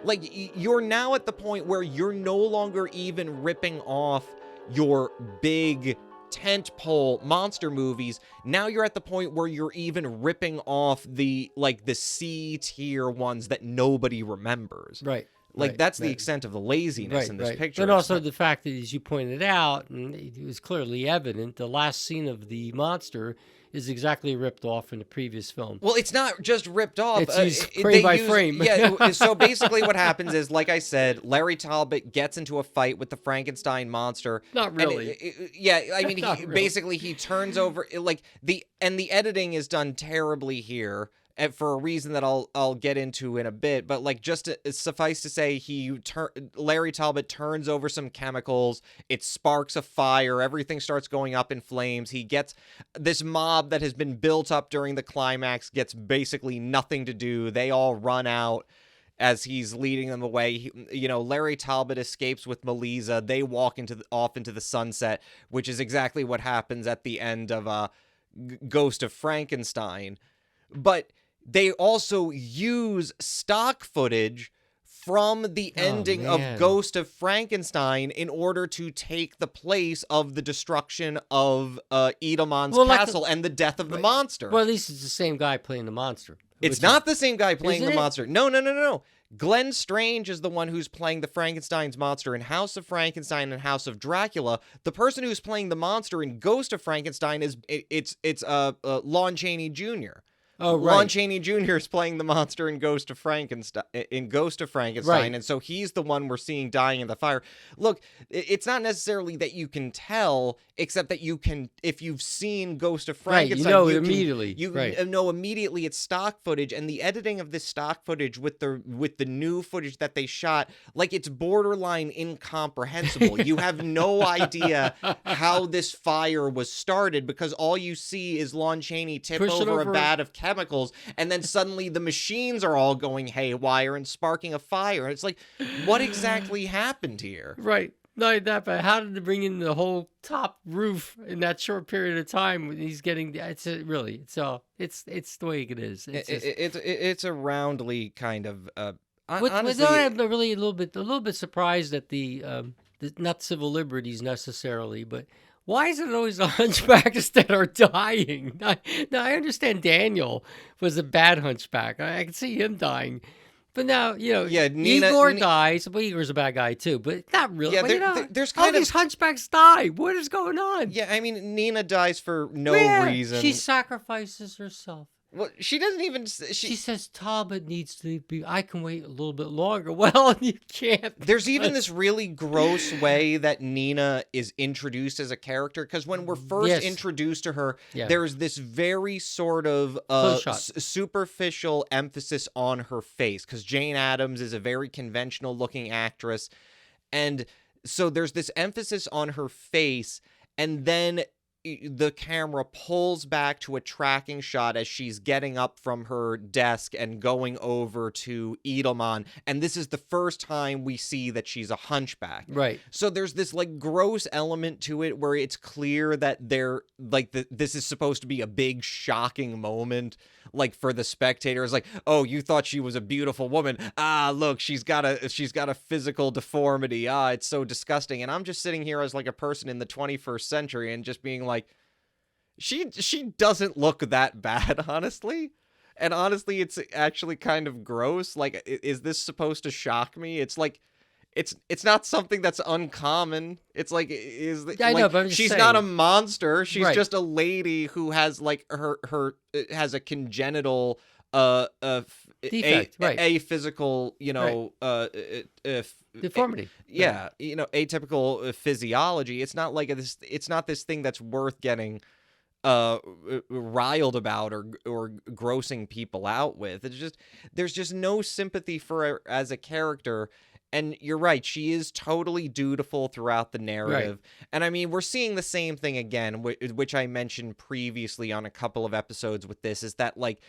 Like, you're now at the point where you're no longer even ripping off your big tentpole monster movies. Now you're at the point where you're even ripping off the C tier ones that nobody remembers. Right. Like, that's the extent of the laziness in this picture. And also the fact that, as you pointed out, and it was clearly evident, the last scene of the monster is exactly ripped off from the previous film. Well, it's not just ripped off. It's used frame by frame. Yeah, so basically what happens is, like I said, Larry Talbot gets into a fight with the Frankenstein monster. Not really. I mean, Not really. basically he turns over, the editing is done terribly here. And for a reason that I'll get into in a bit, but suffice to say, Larry Talbot turns over some chemicals. It sparks a fire. Everything starts going up in flames. He gets this mob that has been built up during the climax gets basically nothing to do. They all run out as he's leading them away. Larry Talbot escapes with Melissa. They walk off into the sunset, which is exactly what happens at the end of Ghost of Frankenstein. But they also use stock footage from the ending of Ghost of Frankenstein in order to take the place of the destruction of Edelman's castle and the death of the monster. Well, at least it's the same guy playing the monster. It's not the same guy playing the monster. No. Glenn Strange is the one who's playing the Frankenstein's monster in House of Frankenstein and House of Dracula. The person who's playing the monster in Ghost of Frankenstein is Lon Chaney Jr. Oh, right. Lon Chaney Jr. is playing the monster in Ghost of Frankenstein, Right. and so he's the one we're seeing dying in the fire. Look, it's not necessarily that you can tell, except that you can, if you've seen Ghost of Frankenstein, Right, you know immediately. You Right. know immediately it's stock footage, and the editing of this stock footage with the new footage that they shot, like, it's borderline incomprehensible. You have no idea how this fire was started, because all you see is Lon Chaney tip Push it over over- a vat of chemicals, and then suddenly the machines are all going haywire and sparking a fire. It's like, what exactly happened here? Right. Not that, but how did they bring in the whole top roof in that short period of time when he's getting? It's the way it is. It's a roundly kind of. Honestly, Honestly, I'm really a little bit surprised at the not civil liberties necessarily, but why is it always the hunchbacks that are dying? Now I understand Daniel was a bad hunchback. I can see him dying. But now, Igor dies. Well, Igor's a bad guy too, but not really. Yeah, But, there's all kind of these hunchbacks die. What is going on? Yeah, I mean, Nina dies for no reason. She sacrifices herself. Well, she doesn't even. She says Talbot needs to be. I can wait a little bit longer. Well, you can't. There's even this really gross way that Nina is introduced as a character, because when we're first introduced to her, there's this very sort of superficial emphasis on her face, because Jane Addams is a very conventional looking actress, and so there's this emphasis on her face, and then the camera pulls back to a tracking shot as she's getting up from her desk and going over to Edelman, and this is the first time we see that she's a hunchback. Right. So there's this like gross element to it where it's clear that they're like this is supposed to be a big shocking moment, like for the spectator. It's like, oh, you thought she was a beautiful woman. Ah, look, she's got a physical deformity. Ah, it's so disgusting. And I'm just sitting here as like a person in the 21st century and just being like, she doesn't look that bad, honestly. And honestly, it's actually kind of gross. Like, is this supposed to shock me? It's like, it's not something that's uncommon. It's like, I know, but I'm just she's saying. not a monster. She's Right. just a lady who has like her has a congenital defect, right? A physical, Deformity. Yeah, atypical physiology. It's not like it's not this thing that's worth getting riled about or grossing people out with. It's just, there's just no sympathy for her as a character. And you're right, she is totally dutiful throughout the narrative. Right. And I mean, we're seeing the same thing again, which I mentioned previously on a couple of episodes with this, is that like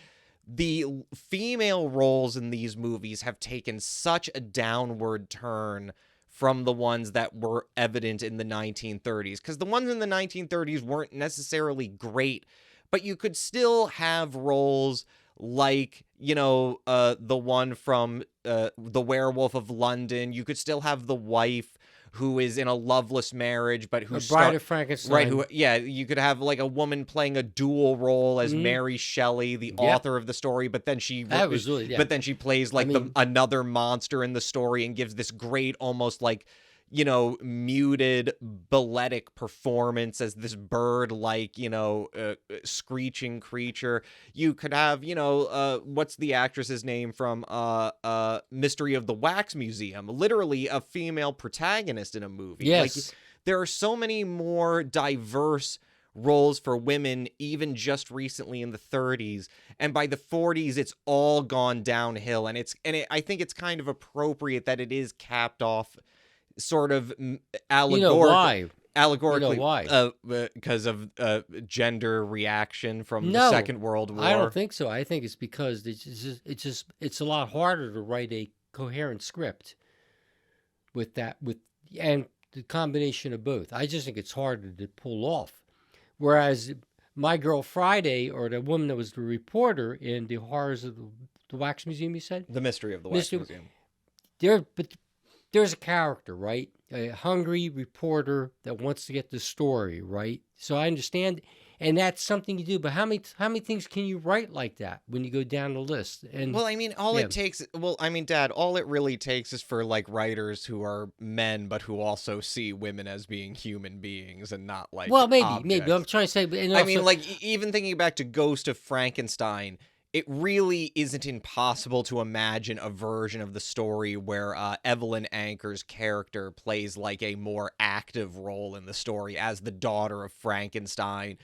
the female roles in these movies have taken such a downward turn from the ones that were evident in the 1930s. Because the ones in the 1930s weren't necessarily great, but you could still have roles like, the one from The Werewolf of London. You could still have the wife who is in a loveless marriage, but who's Bride of Frankenstein. Right, you could have like a woman playing a dual role as Mary Shelley, the author of the story, but then she but then she plays like another monster in the story and gives this great, almost like, muted balletic performance as this bird-like, screeching creature. You could have, what's the actress's name from Mystery of the Wax Museum? Literally a female protagonist in a movie. Yes. Like, there are so many more diverse roles for women, even just recently in the 30s, and by the 40s it's all gone downhill, and I think it's kind of appropriate that it is capped off sort of allegorically. Why? Because of gender reaction from the Second World War. I don't think so. I think it's because it's a lot harder to write a coherent script and the combination of both. I just think it's harder to pull off. Whereas My Girl Friday, or the woman that was the reporter in The Horrors of the Wax Museum, you said? The Mystery of the Wax Museum. There's a character, right? A hungry reporter that wants to get the story, right? So I understand. And that's something you do. But how many things can you write like that when you go down the list? And Well, I mean, Dad, all it really takes is for like writers who are men, but who also see women as being human beings and not like maybe. objects. I'm trying to say, and I also, mean, like even thinking back to Ghost of Frankenstein, it really isn't impossible to imagine a version of the story where Evelyn Anchor's character plays like a more active role in the story as the daughter of Frankenstein.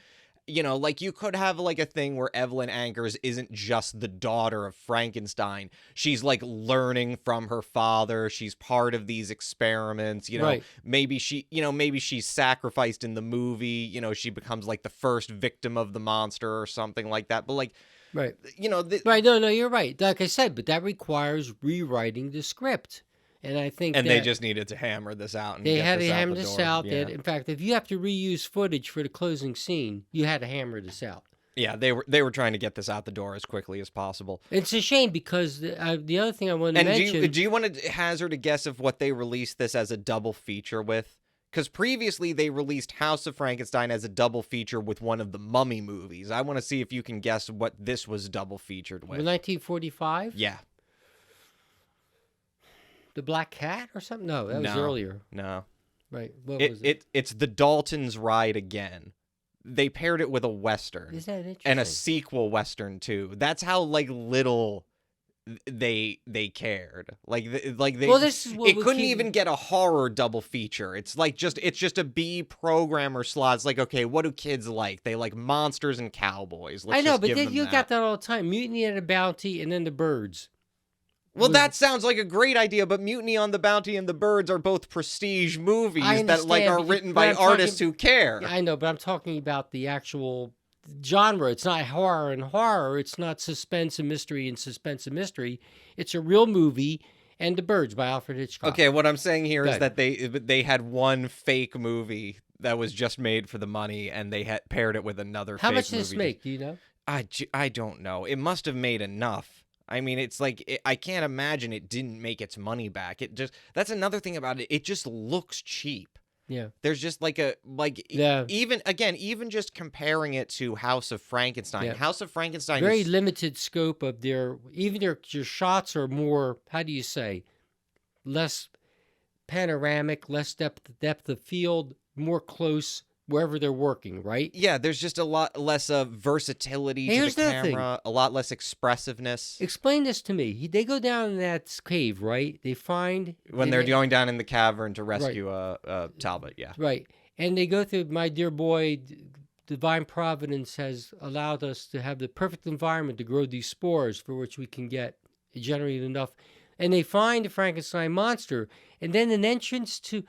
You know, like you could have like a thing where Evelyn Anchors isn't just the daughter of Frankenstein. She's like learning from her father. She's part of these experiments. You know, Right. maybe she's sacrificed in the movie. You know, she becomes like the first victim of the monster or something like that. But like, right. you know, Right. No, you're right. Like I said, but that requires rewriting the script. And I think they just needed to hammer this out. And they get had this to out hammer the this door. out. Yeah. In fact, if you have to reuse footage for the closing scene, you had to hammer this out. Yeah, they were trying to get this out the door as quickly as possible. It's a shame because the other thing I wanted to mention. And do you want to hazard a guess of what they released this as a double feature with? Because previously they released House of Frankenstein as a double feature with one of the Mummy movies. I want to see if you can guess what this was double featured with. 1945? Yeah. The Black Cat or something? No, that was earlier. No. Right. What was it? It's The Daltons Ride Again. They paired it with a Western. Is that interesting? And a sequel Western, too. That's how, like, little they cared. Like they. Well, this is what it we couldn't keep- even get a horror double feature. It's just a B programmer slot. It's like, okay, what do kids like? They like monsters and cowboys. Let's I know, just but give then them you that. got that all the time. Mutiny at a Bounty and then the Birds. Well, that sounds like a great idea, but Mutiny on the Bounty and the Birds are both prestige movies I that like understand, are but written but by I'm talking- artists who care. I know, but I'm talking about the actual genre. It's not horror and horror. It's not suspense and mystery and suspense and mystery. It's a real movie. And The Birds by Alfred Hitchcock. Okay, what I'm saying here is Good. that they had one fake movie that was just made for the money, and they had paired it with another. How fake much did this movie. make? Do you know? I don't know. It must have made enough. I mean, it's like I can't imagine it didn't make its money back. That's another thing about it. It just looks cheap. Yeah. There's just Yeah. even just comparing it to House of Frankenstein. Yeah. House of Frankenstein Very is limited scope of their shots are more, how do you say, less panoramic, less depth of field, more close wherever they're working, right? yeah, there's just a lot less versatility Here's to the the thing. camera, a lot less expressiveness. Explain this to me. They go down in that cave, right? They find When they're going down in the cavern to rescue Talbot, yeah. right, and they go through. My dear boy, divine providence has allowed us to have the perfect environment to grow these spores for which we can generate enough. And they find the Frankenstein monster, and then an entrance to.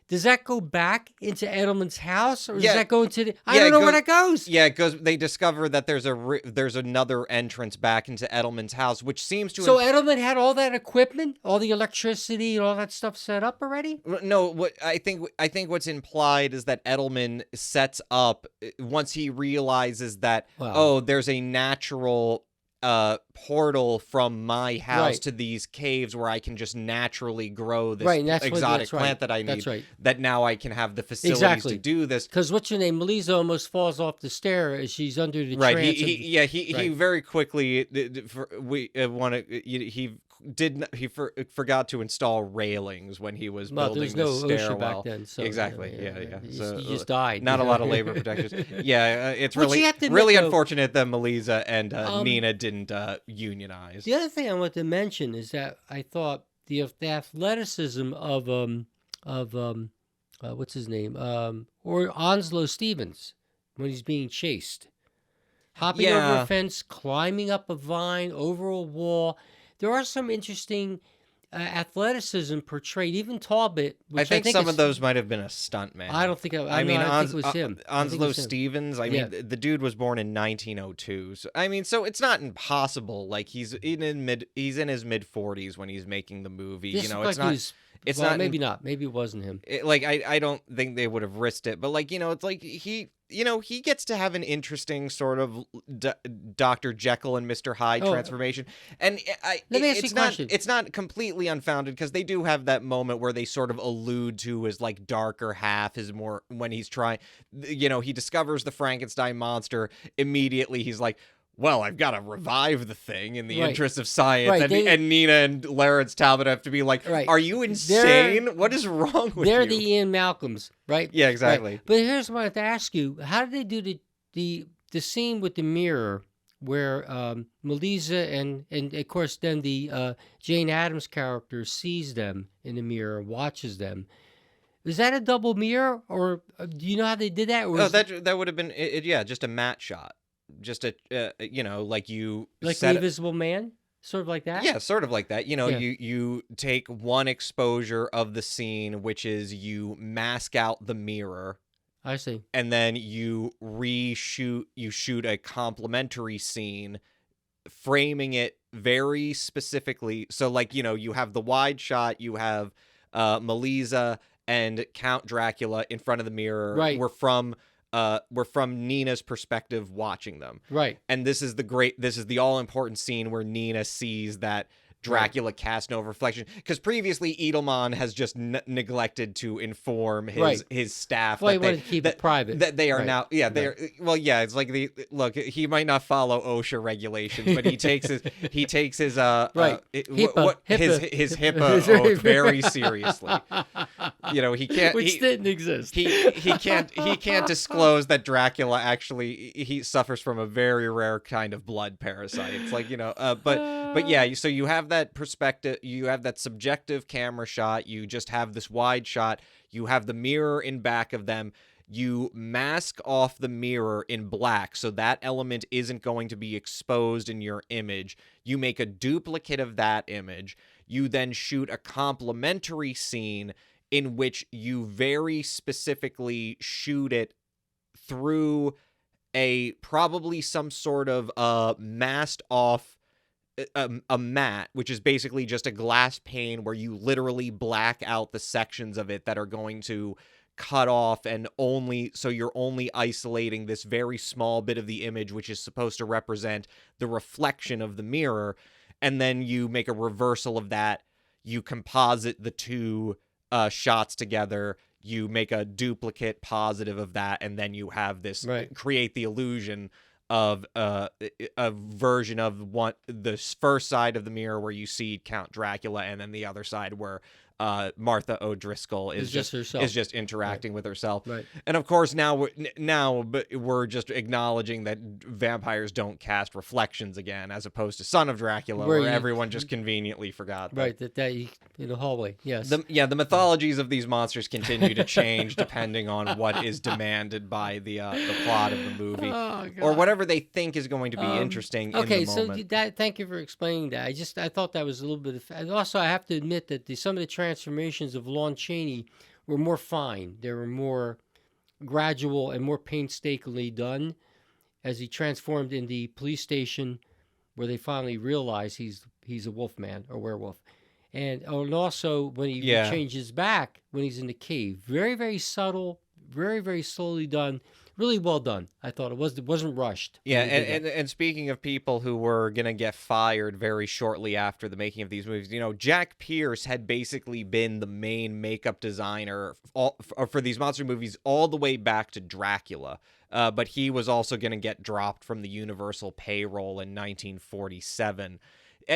Does that go back into Edelman's house, or does that go into the? I don't know where that goes. Yeah, it goes. They discover that there's another entrance back into Edelman's house, which seems to. So Edelman had all that equipment, all the electricity, and all that stuff set up already. No, what I think what's implied is that Edelman sets up once he realizes that there's a natural portal from my house to these caves where I can just naturally grow this exotic plant that I need. That's right. That now I can have the facilities to do this. Because what's her name? Melissa almost falls off the stair as she's under the Right. trance. He very quickly he forgot to install railings when he was building there's no the OSHA stairwell. back then, so exactly. Yeah. So he just died. Not a lot of labor protections. Yeah, it's What you have to really admit, though- unfortunate that Melissa and Nina didn't unionize. The other thing I want to mention is that I thought the athleticism of what's his name, or Onslow Stevens when he's being chased, hopping over a fence, climbing up a vine, over a wall. There are some interesting athleticism portrayed. Even Talbot, I which think some is- of those might have been a stuntman. I don't think. I think it was him. I think it Onslow was him. Stevens. I mean, the dude was born in 1902. So I mean, so it's not impossible. Like he's in his mid 40s when he's making the movie. This You know, looked it's like not. he was- It's well, not maybe not. Maybe it wasn't him. I don't think they would have risked it. But like, you know, it's like he he gets to have an interesting sort of Dr. Jekyll and Mr. Hyde transformation. And let me ask you a question. It's not completely unfounded, because they do have that moment where they sort of allude to his like darker half is more when he's trying, he discovers the Frankenstein monster. Immediately he's like, well, I've got to revive the thing in the interest of science. Right. And Nina and Lawrence Talbot have to be like, are you insane? What is wrong with you? They're the Ian Malcolms, right? Yeah, exactly. Right. But here's what I have to ask you. How did they do the scene with the mirror where Melissa and of course then the Jane Addams character sees them in the mirror and watches them? Is that a double mirror, or do you know how they did that? Or that would have been, just a matte shot. Just like you like the Invisible Man, sort of like that. Yeah, sort of like that. You take one exposure of the scene, which is you mask out the mirror. I see. And then you shoot a complementary scene, framing it very specifically. So like, you have the wide shot, you have Melissa and Count Dracula in front of the mirror. Right. We're from Nina's perspective watching them. Right. And this is the all-important scene where Nina sees that Dracula cast no reflection, because previously Edelman has just neglected to inform his staff. Well, he wanted to keep it private. That they are now, they're it's like he might not follow OSHA regulations, but he takes his HIPAA oath very seriously. He can't, which didn't exist. He can't disclose that Dracula actually he suffers from a very rare kind of blood parasite. It's like, but yeah, so you have that perspective, you have that subjective camera shot, you just have this wide shot, you have the mirror in back of them, you mask off the mirror in black so that element isn't going to be exposed in your image. You make a duplicate of that image. You then shoot a complementary scene in which you very specifically shoot it through probably some sort of masked off a matte, which is basically just a glass pane where you literally black out the sections of it that are going to cut off, and you're only isolating this very small bit of the image, which is supposed to represent the reflection of the mirror. And then you make a reversal of that. You composite the two shots together. You make a duplicate positive of that, and then you have this create the illusion of a version of the first side of the mirror where you see Count Dracula, and then the other side where Martha O'Driscoll is just interacting with herself. Right. And of course now we're just acknowledging that vampires don't cast reflections again, as opposed to Son of Dracula, where everyone just conveniently forgot that. Right, that in the hallway. Yes. The mythologies of these monsters continue to change depending on what is demanded by the plot of the movie, or whatever they think is going to be interesting in the moment. So thank you for explaining that. I thought that was a little bit and also I have to admit that some of the transformations of Lon Chaney were more fine. They were more gradual and more painstakingly done as he transformed in the police station, where they finally realize he's a wolf man or werewolf. And also when he changes back when he's in the cave. Very, very subtle, very, very slowly done. Really well done. I thought it wasn't rushed. Yeah, and speaking of people who were gonna get fired very shortly after the making of these movies, Jack Pierce had basically been the main makeup designer for these monster movies all the way back to Dracula. But he was also gonna get dropped from the Universal payroll in 1947.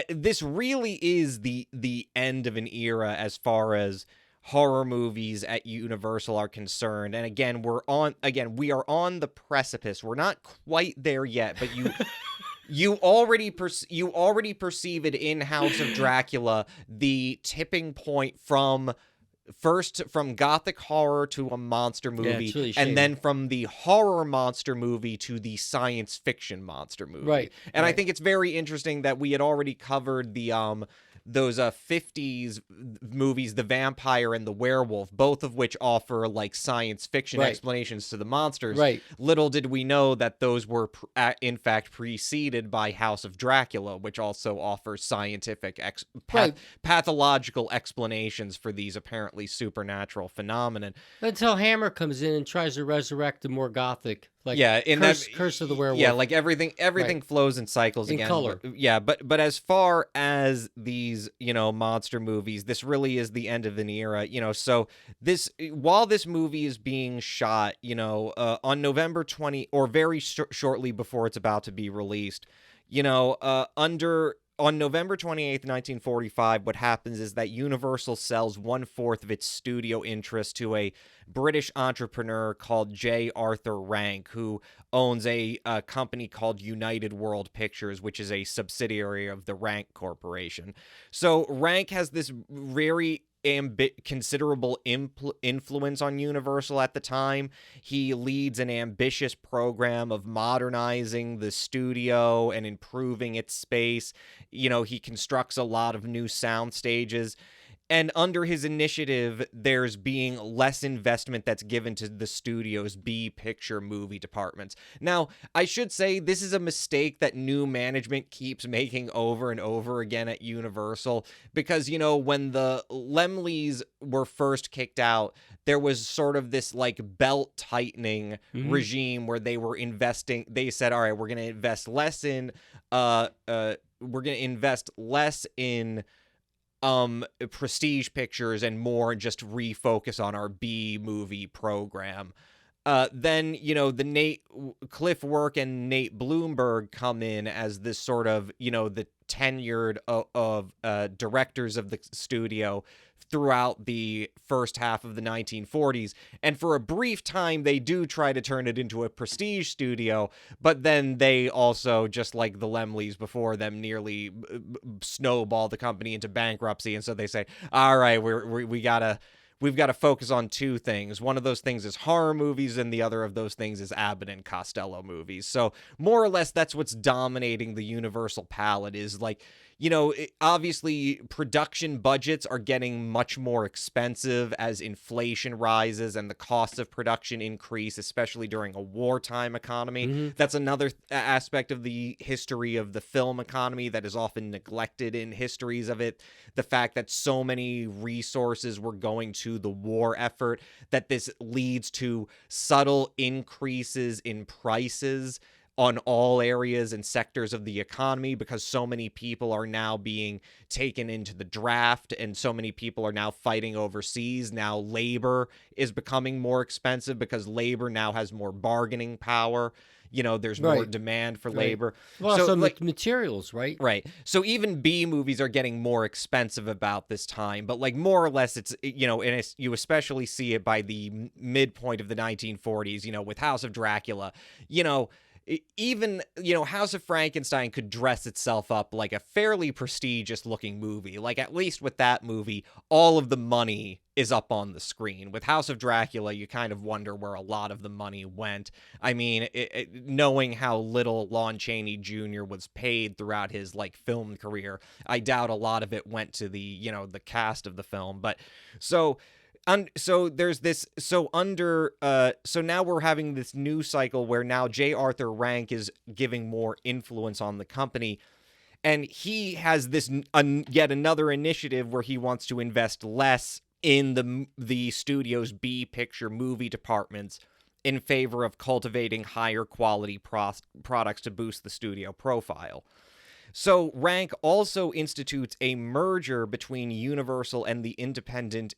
This really is the end of an era as far as horror movies at Universal are concerned. And again, we are on the precipice. We're not quite there yet, but you already perceive it in House of Dracula, the tipping point from gothic horror to a monster movie, really and then from the horror monster movie to the science fiction monster movie. Right. And I think it's very interesting that we had already covered the those 50s movies, The Vampire and The Werewolf, both of which offer like science fiction Right. explanations to the monsters. Right. Little did we know that those were in fact preceded by House of Dracula, which also offers scientific Right. pathological explanations for these apparently supernatural phenomenon. Until Hammer comes in and tries to resurrect the more gothic, like Yeah, in Curse of the Werewolf. Yeah, like everything Right. flows in cycles In again. color. Yeah, but as far as these, monster movies, this really is the end of an era, so while this movie is being shot, on November 20, or very shortly before it's about to be released, on November 28th, 1945, what happens is that Universal sells 1/4 of its studio interest to a British entrepreneur called J. Arthur Rank, who owns a company called United World Pictures, which is a subsidiary of the Rank Corporation. So Rank has this very considerable influence on Universal at the time. He leads an ambitious program of modernizing the studio and improving its space. He constructs a lot of new sound stages. And under his initiative, there's being less investment that's given to the studio's B-picture movie departments. Now, I should say this is a mistake that new management keeps making over and over again at Universal, because, when the Laemmles were first kicked out, there was sort of this like belt tightening regime where they were investing. They said, all right, we're going to invest less in prestige pictures and more just refocus on our B movie program. Then, the Cliff Work and Nate Bloomberg come in as this sort of, the tenured of directors of the studio throughout the first half of the 1940s. And for a brief time, they do try to turn it into a prestige studio, but then they also, just like the Laemmles before them, nearly snowball the company into bankruptcy. And so they say, all right, we've got to focus on two things. One of those things is horror movies, and the other of those things is Abbott and Costello movies. So more or less, that's what's dominating the Universal palette, is like, obviously production budgets are getting much more expensive as inflation rises and the costs of production increase, especially during a wartime economy. That's another aspect of the history of the film economy that is often neglected in histories of it. The fact that so many resources were going to the war effort, that this leads to subtle increases in prices on all areas and sectors of the economy, because so many people are now being taken into the draft and so many people are now fighting overseas. Now labor is becoming more expensive because labor now has more bargaining power. There's more demand for labor. Well, so some materials, right? Right. So even B movies are getting more expensive about this time, but like more or less it's, and you especially see it by the midpoint of the 1940s, with House of Dracula, even, House of Frankenstein could dress itself up like a fairly prestigious looking movie. Like, at least with that movie, all of the money is up on the screen. With House of Dracula, you kind of wonder where a lot of the money went. I mean, knowing how little Lon Chaney Jr. was paid throughout his like film career, I doubt a lot of it went to the, the cast of the film. But so there's this, so now we're having this new cycle where now J. Arthur Rank is giving more influence on the company, and he has this yet another initiative where he wants to invest less in the studio's B picture movie departments in favor of cultivating higher quality products to boost the studio profile. So Rank also institutes a merger between Universal and the independent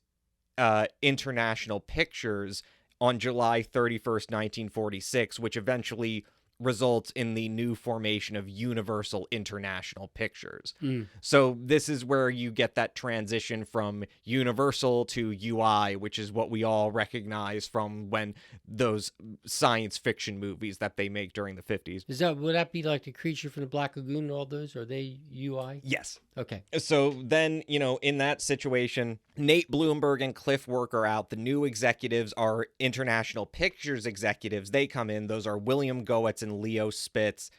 International Pictures on July 31st, 1946, which eventually results in the new formation of Universal International Pictures. So this is where you get that transition from Universal to UI, which is what we all recognize from when those science fiction movies that they make during the 50s. Would that be like the Creature from the Black Lagoon and all those? Are they UI? Yes. Okay. So then, in that situation, Nate Bloomberg and Cliff Work are out. The new executives are International Pictures executives. They come in. Those are William Goetz and Leo Spitz.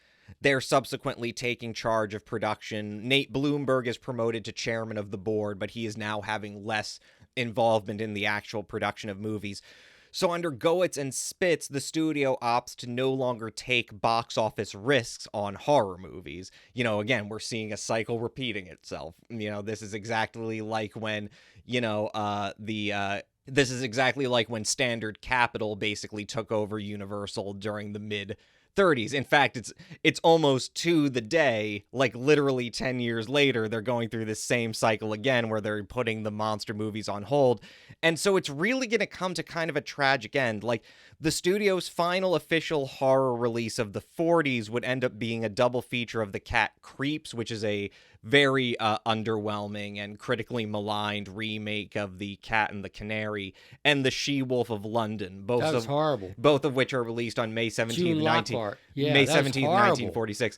they're subsequently taking charge of production. Nate Bloomberg is promoted to chairman of the board, but he is now having less involvement in the actual production of movies. So under Goetz and Spitz, the studio opts to no longer take box office risks on horror movies. Again, we're seeing a cycle repeating itself. This is exactly like when, this is exactly like when Standard Capital basically took over Universal during the mid-30s. In fact, it's almost to the day, like literally 10 years later, they're going through this same cycle again where they're putting the monster movies on hold. And so it's really going to come to kind of a tragic end. Like, the studio's final official horror release of the 40s would end up being a double feature of The Cat Creeps, which is a very underwhelming and critically maligned remake of The Cat and the Canary, and The She-Wolf of London. That was horrible. Both of which are released on May 17th, May 17th, 1946.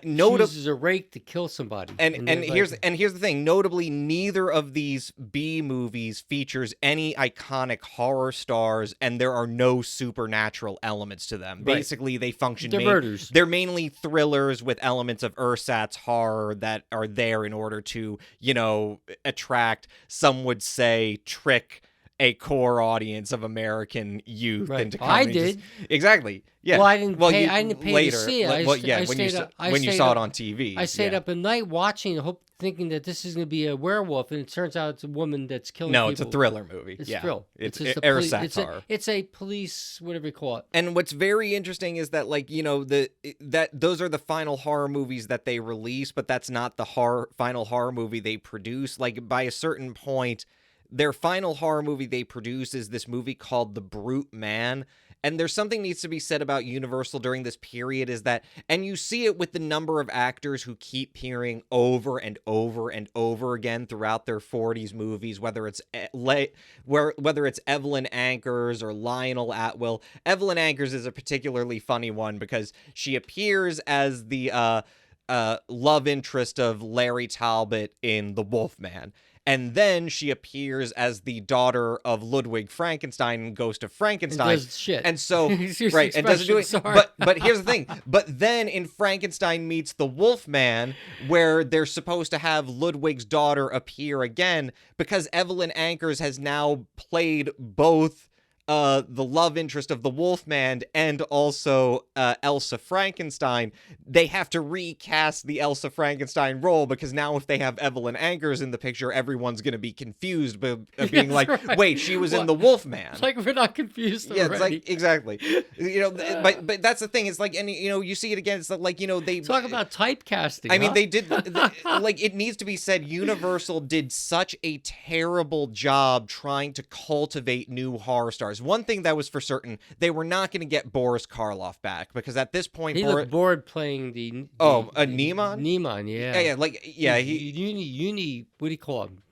Chooses a rake to kill somebody. And here's the thing. Notably, neither of these B movies features any iconic horror stars, and there are no supernatural elements to them. Right. Basically, they function. They're murders. They're mainly thrillers with elements of ersatz horror that are there in order to, attract, some would say, trick a core audience of American youth into coming. I did. Exactly. Yeah. Well, I didn't pay later, to see it. When you saw it on TV. I stayed up at night watching, thinking that this is going to be a werewolf, and it turns out it's a woman that's killing people. No, it's a thriller movie. It's a thrill. It's ersatz horror. It's a police, whatever you call it. And what's very interesting is that, that those are the final horror movies that they release, but that's not the final horror movie they produce. Like, by a certain point, their final horror movie they produce is this movie called The Brute Man. And there's something needs to be said about Universal during this period is that, and you see it with the number of actors who keep appearing over and over and over again throughout their 40s movies, whether it's Evelyn Ankers or Lionel Atwill. Evelyn Ankers is a particularly funny one because she appears as the love interest of Larry Talbot in The Wolfman. And then she appears as the daughter of Ludwig Frankenstein in Ghost of Frankenstein. And does shit. And so, right, and doesn't do it. Sorry. But here's the thing. But then in Frankenstein Meets the Wolfman, where they're supposed to have Ludwig's daughter appear again, because Evelyn Ankers has now played both the love interest of the Wolfman and also Elsa Frankenstein, they have to recast the Elsa Frankenstein role, because now if they have Evelyn Ankers in the picture, everyone's going to be confused by being wait, she was in the Wolfman. Like, we're not confused already. Yeah, it's like, exactly. But that's the thing. It's like, and you see it again. It's like, they talk about typecasting. I mean, they did like, it needs to be said, Universal did such a terrible job trying to cultivate new horror stars. One thing that was for certain, they were not going to get Boris Karloff back, because at this point he looked bored playing the Neiman? Neiman, yeah. Uni, what do you call him?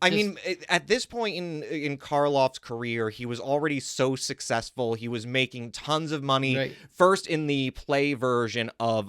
I mean, at this point in Karloff's career, he was already so successful. He was making tons of money, right. First in the play version of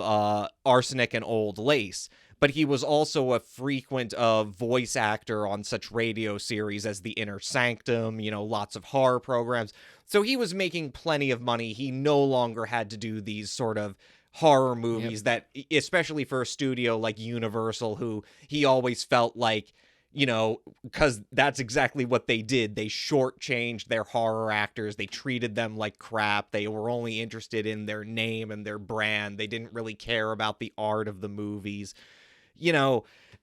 Arsenic and Old Lace. But he was also a frequent voice actor on such radio series as The Inner Sanctum, lots of horror programs. So he was making plenty of money. He no longer had to do these sort of horror movies that, especially for a studio like Universal, who he always felt like, because that's exactly what they did. They shortchanged their horror actors. They treated them like crap. They were only interested in their name and their brand. They didn't really care about the art of the movies.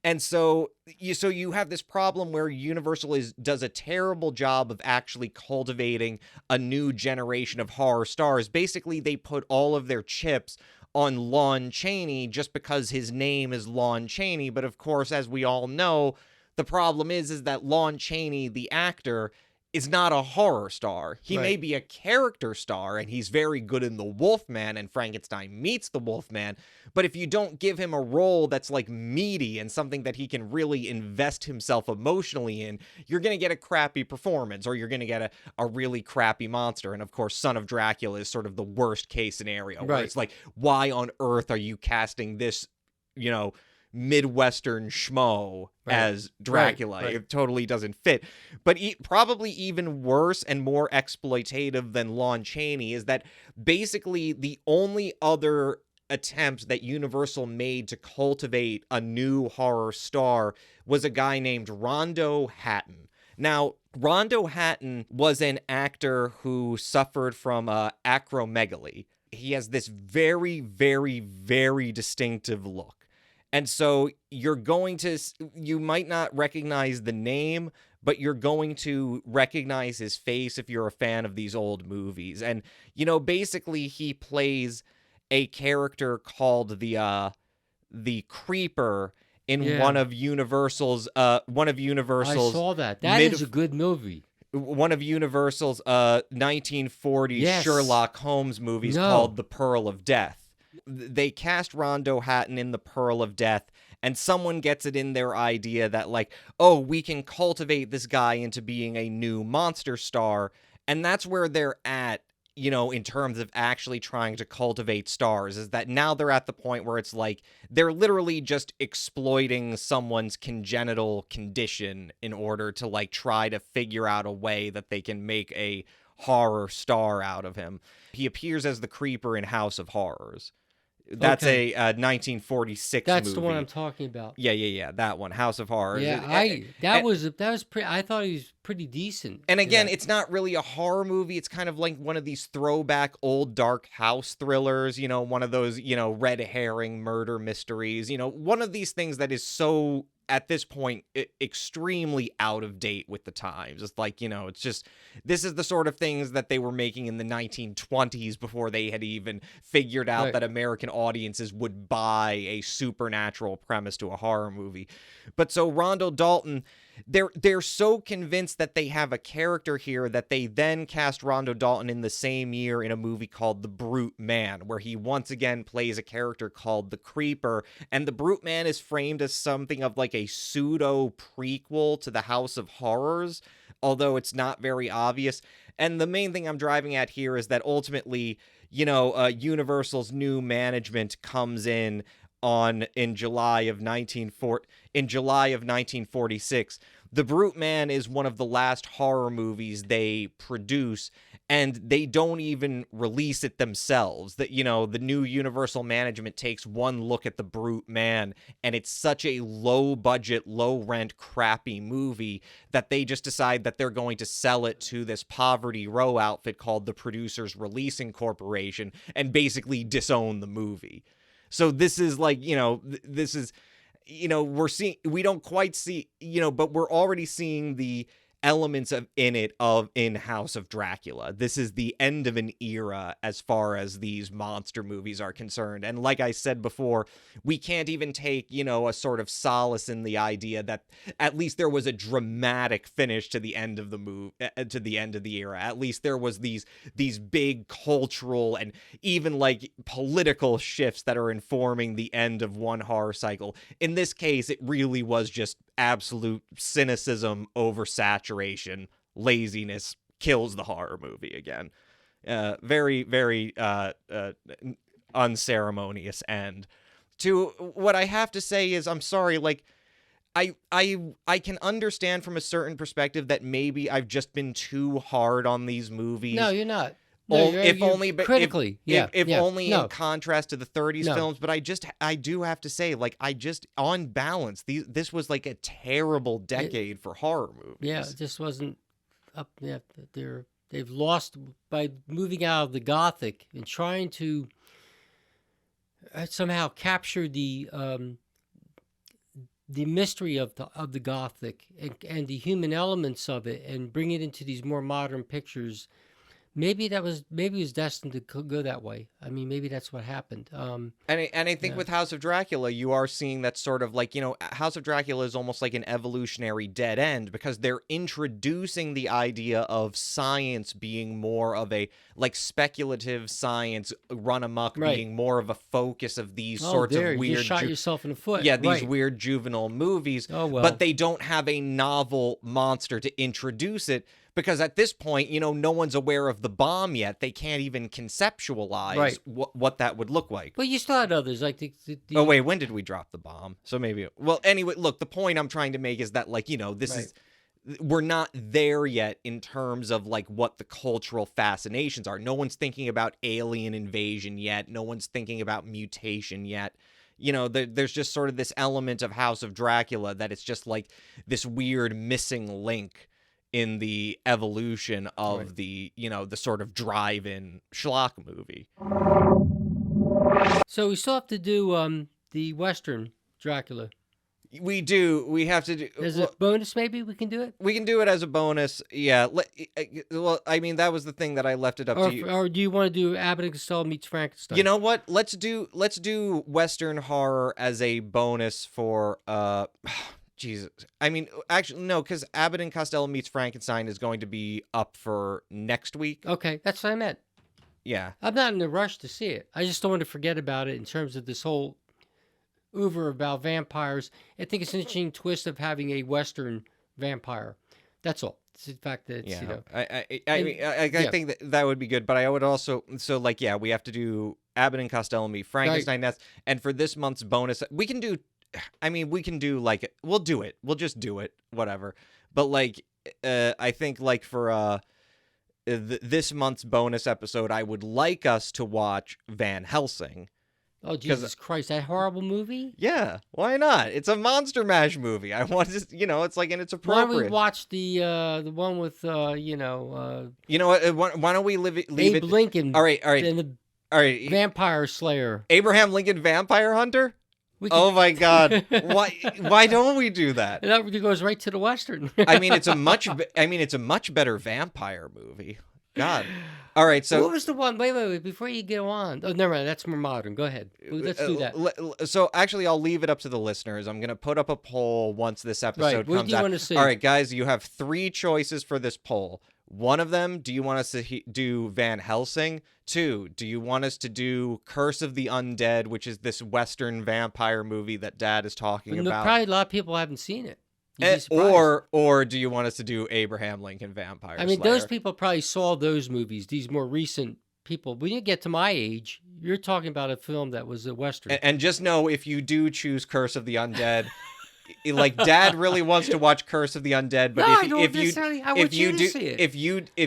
And so you have this problem where Universal does a terrible job of actually cultivating a new generation of horror stars. Basically, they put all of their chips on Lon Chaney just because his name is Lon Chaney. But of course, as we all know, the problem is that Lon Chaney, the actor, is not a horror star. He may be a character star, and he's very good in The Wolfman and Frankenstein Meets the Wolfman, but if you don't give him a role that's like meaty and something that he can really invest himself emotionally in, you're going to get a crappy performance, or you're going to get a really crappy monster. And of course, Son of Dracula is sort of the worst case scenario, where it's like, why on earth are you casting this, Midwestern schmo as Dracula? Right. It totally doesn't fit. But probably even worse and more exploitative than Lon Chaney is that basically the only other attempt that Universal made to cultivate a new horror star was a guy named Rondo Hatton. Now, Rondo Hatton was an actor who suffered from acromegaly. He has this very, very, very distinctive look. And so you might not recognize the name, but you're going to recognize his face if you're a fan of these old movies. And, basically he plays a character called the Creeper in one of Universal's I saw that. That is a good movie. One of Universal's 1940s Sherlock Holmes movies called The Pearl of Death. They cast Rondo Hatton in The Pearl of Death, and someone gets it in their idea that, like, oh, we can cultivate this guy into being a new monster star, and that's where they're at, in terms of actually trying to cultivate stars, is that now they're at the point where it's like they're literally just exploiting someone's congenital condition in order to, like, try to figure out a way that they can make a horror star out of him. He appears as the Creeper in House of Horrors. That's a 1946 movie. That's the one I'm talking about. Yeah. That one, House of Horrors. Yeah, that was pretty. I thought he was pretty decent. And again, it's not really a horror movie. It's kind of like one of these throwback old dark house thrillers. One of those red herring murder mysteries. One of these things that is so, at this point, extremely out of date with the times. It's like, it's just, this is the sort of things that they were making in the 1920s before they had even figured out that American audiences would buy a supernatural premise to a horror movie. But so Rondo Dalton, they're so convinced that they have a character here that they then cast Rondo Dalton in the same year in a movie called The Brute Man, where he once again plays a character called the Creeper, and The Brute Man is framed as something of like a pseudo prequel to the House of Horrors, although it's not very obvious. And the main thing I'm driving at here is that ultimately, Universal's new management comes in July of 1946. The Brute Man is one of the last horror movies they produce, and they don't even release it themselves. That, the new Universal management takes one look at The Brute Man, and it's such a low budget, low rent, crappy movie that they just decide that they're going to sell it to this Poverty Row outfit called the Producers Releasing Corporation and basically disown the movie. So this is like, we don't quite see, but we're already seeing the elements in House of Dracula. This is the end of an era as far as these monster movies are concerned. And like I said before, we can't even take, a sort of solace in the idea that at least there was a dramatic finish to the end of the to the end of the era. At least there was these big cultural and even like political shifts that are informing the end of one horror cycle. In this case, it really was just absolute cynicism, oversaturation, laziness kills the horror movie again. Very, very unceremonious end. To what I have to say is, I'm sorry, like, I can understand from a certain perspective that maybe I've just been too hard on these movies. No, you're not. No, only critically, only in contrast to the 30s films, but I do have to say, like, on balance, this was like a terrible decade for horror movies. Yeah, it just wasn't up. Yeah, they've lost by moving out of the Gothic and trying to somehow capture the mystery of the Gothic and the human elements of it and bring it into these more modern pictures. Maybe it was destined to go that way. I mean, maybe that's what happened. And I think with House of Dracula, you are seeing that sort of like, House of Dracula is almost like an evolutionary dead end because they're introducing the idea of science being more of a like speculative science run amok, being more of a focus of these sorts of weird. You shot yourself in the foot. Yeah, these weird juvenile movies. Oh, well. But they don't have a novel monster to introduce it. Because at this point, no one's aware of the bomb yet. They can't even conceptualize what that would look like. But you still had others. Like Oh, wait, when did we drop the bomb? So maybe... Well, anyway, look, the point I'm trying to make is that, like, this is... we're not there yet in terms of like what the cultural fascinations are. No one's thinking about alien invasion yet. No one's thinking about mutation yet. You know, there's just sort of this element of House of Dracula that it's just like this weird missing link in the evolution of the, you know, the sort of drive-in schlock movie. So we still have to do the Western Dracula. We do. We have to do. As a bonus, maybe we can do it? We can do it as a bonus. Yeah. Well, I mean, that was the thing that I left it up to you. Or do you want to do Abbott and Costello meets Frankenstein? You know what? Let's do Western horror as a bonus for Jesus. I mean, actually, no, because Abbott and Costello meets Frankenstein is going to be up for next week. Okay, that's what I meant. Yeah. I'm not in a rush to see it. I just don't want to forget about it in terms of this whole over about vampires. I think it's an interesting twist of having a Western vampire. That's all. It's the fact that it's, you know. I think that would be good, but I would also, so like, yeah, we have to do Abbott and Costello meet Frankenstein. Right. And for this month's bonus, we can do like, we'll do it. We'll just do it, whatever. But like, I think like for this month's bonus episode, I would like us to watch Van Helsing. Oh, Jesus Christ, that horrible movie? Yeah, why not? It's a Monster Mash movie. I want to, you know, it's like, and it's appropriate. Why don't we watch the one with, you know what, why don't we leave it? Abe Lincoln. All right. And the Vampire Slayer. Abraham Lincoln Vampire Hunter? Oh my God! Why don't we do that? That goes right to the Western. I mean, it's a much better vampire movie. God. All right, so what was the one? Wait, before you go on. Oh, never mind. That's more modern. Go ahead. Let's do that. So actually, I'll leave it up to the listeners. I'm going to put up a poll once this episode comes out. What do you want to see? All right, guys, you have 3 choices for this poll. One of them, do you want us to do Van Helsing? 2, do you want us to do Curse of the Undead, which is this Western vampire movie that Dad is talking about? Probably a lot of people haven't seen it. Or do you want us to do Abraham Lincoln Vampire Slayer? Those people probably saw those movies, these more recent people. When you get to my age, you're talking about a film that was a Western. And just know, if you do choose Curse of the Undead, like Dad really wants to watch Curse of the Undead, but if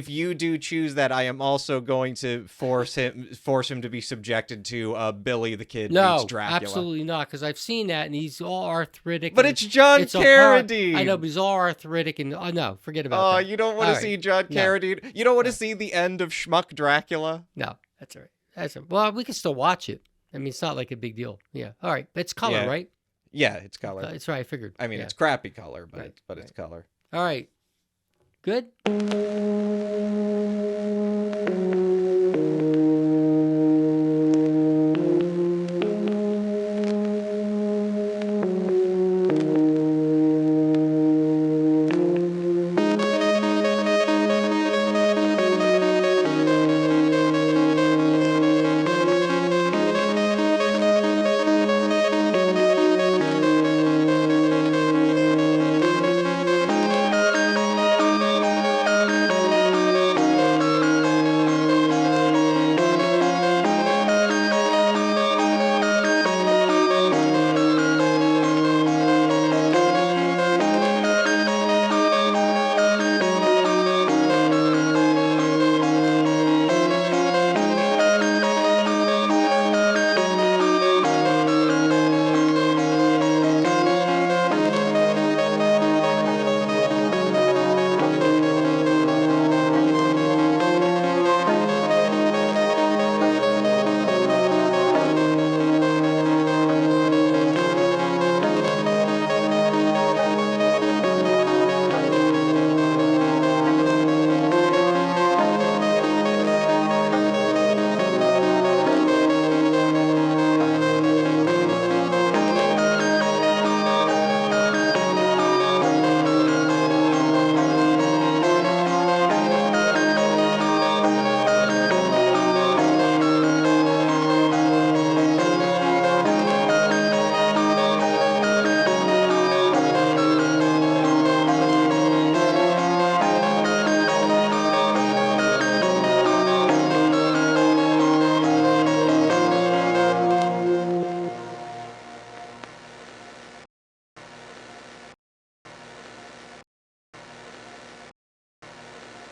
you do choose that, I am also going to force him to be subjected to Billy the Kid meets Dracula. Absolutely not, because I've seen that and he's all arthritic. But it's John Carradine. I know, but he's all arthritic and no, forget about that. Oh, you don't want to see John Carradine? No. You don't want to see the end of Schmuck Dracula? No, that's all right. Well, we can still watch it. I mean, it's not like a big deal. Yeah. All right. It's color, right? Yeah, it's color. That's right. I figured. I mean, it's crappy color, but it's color. All right. Good.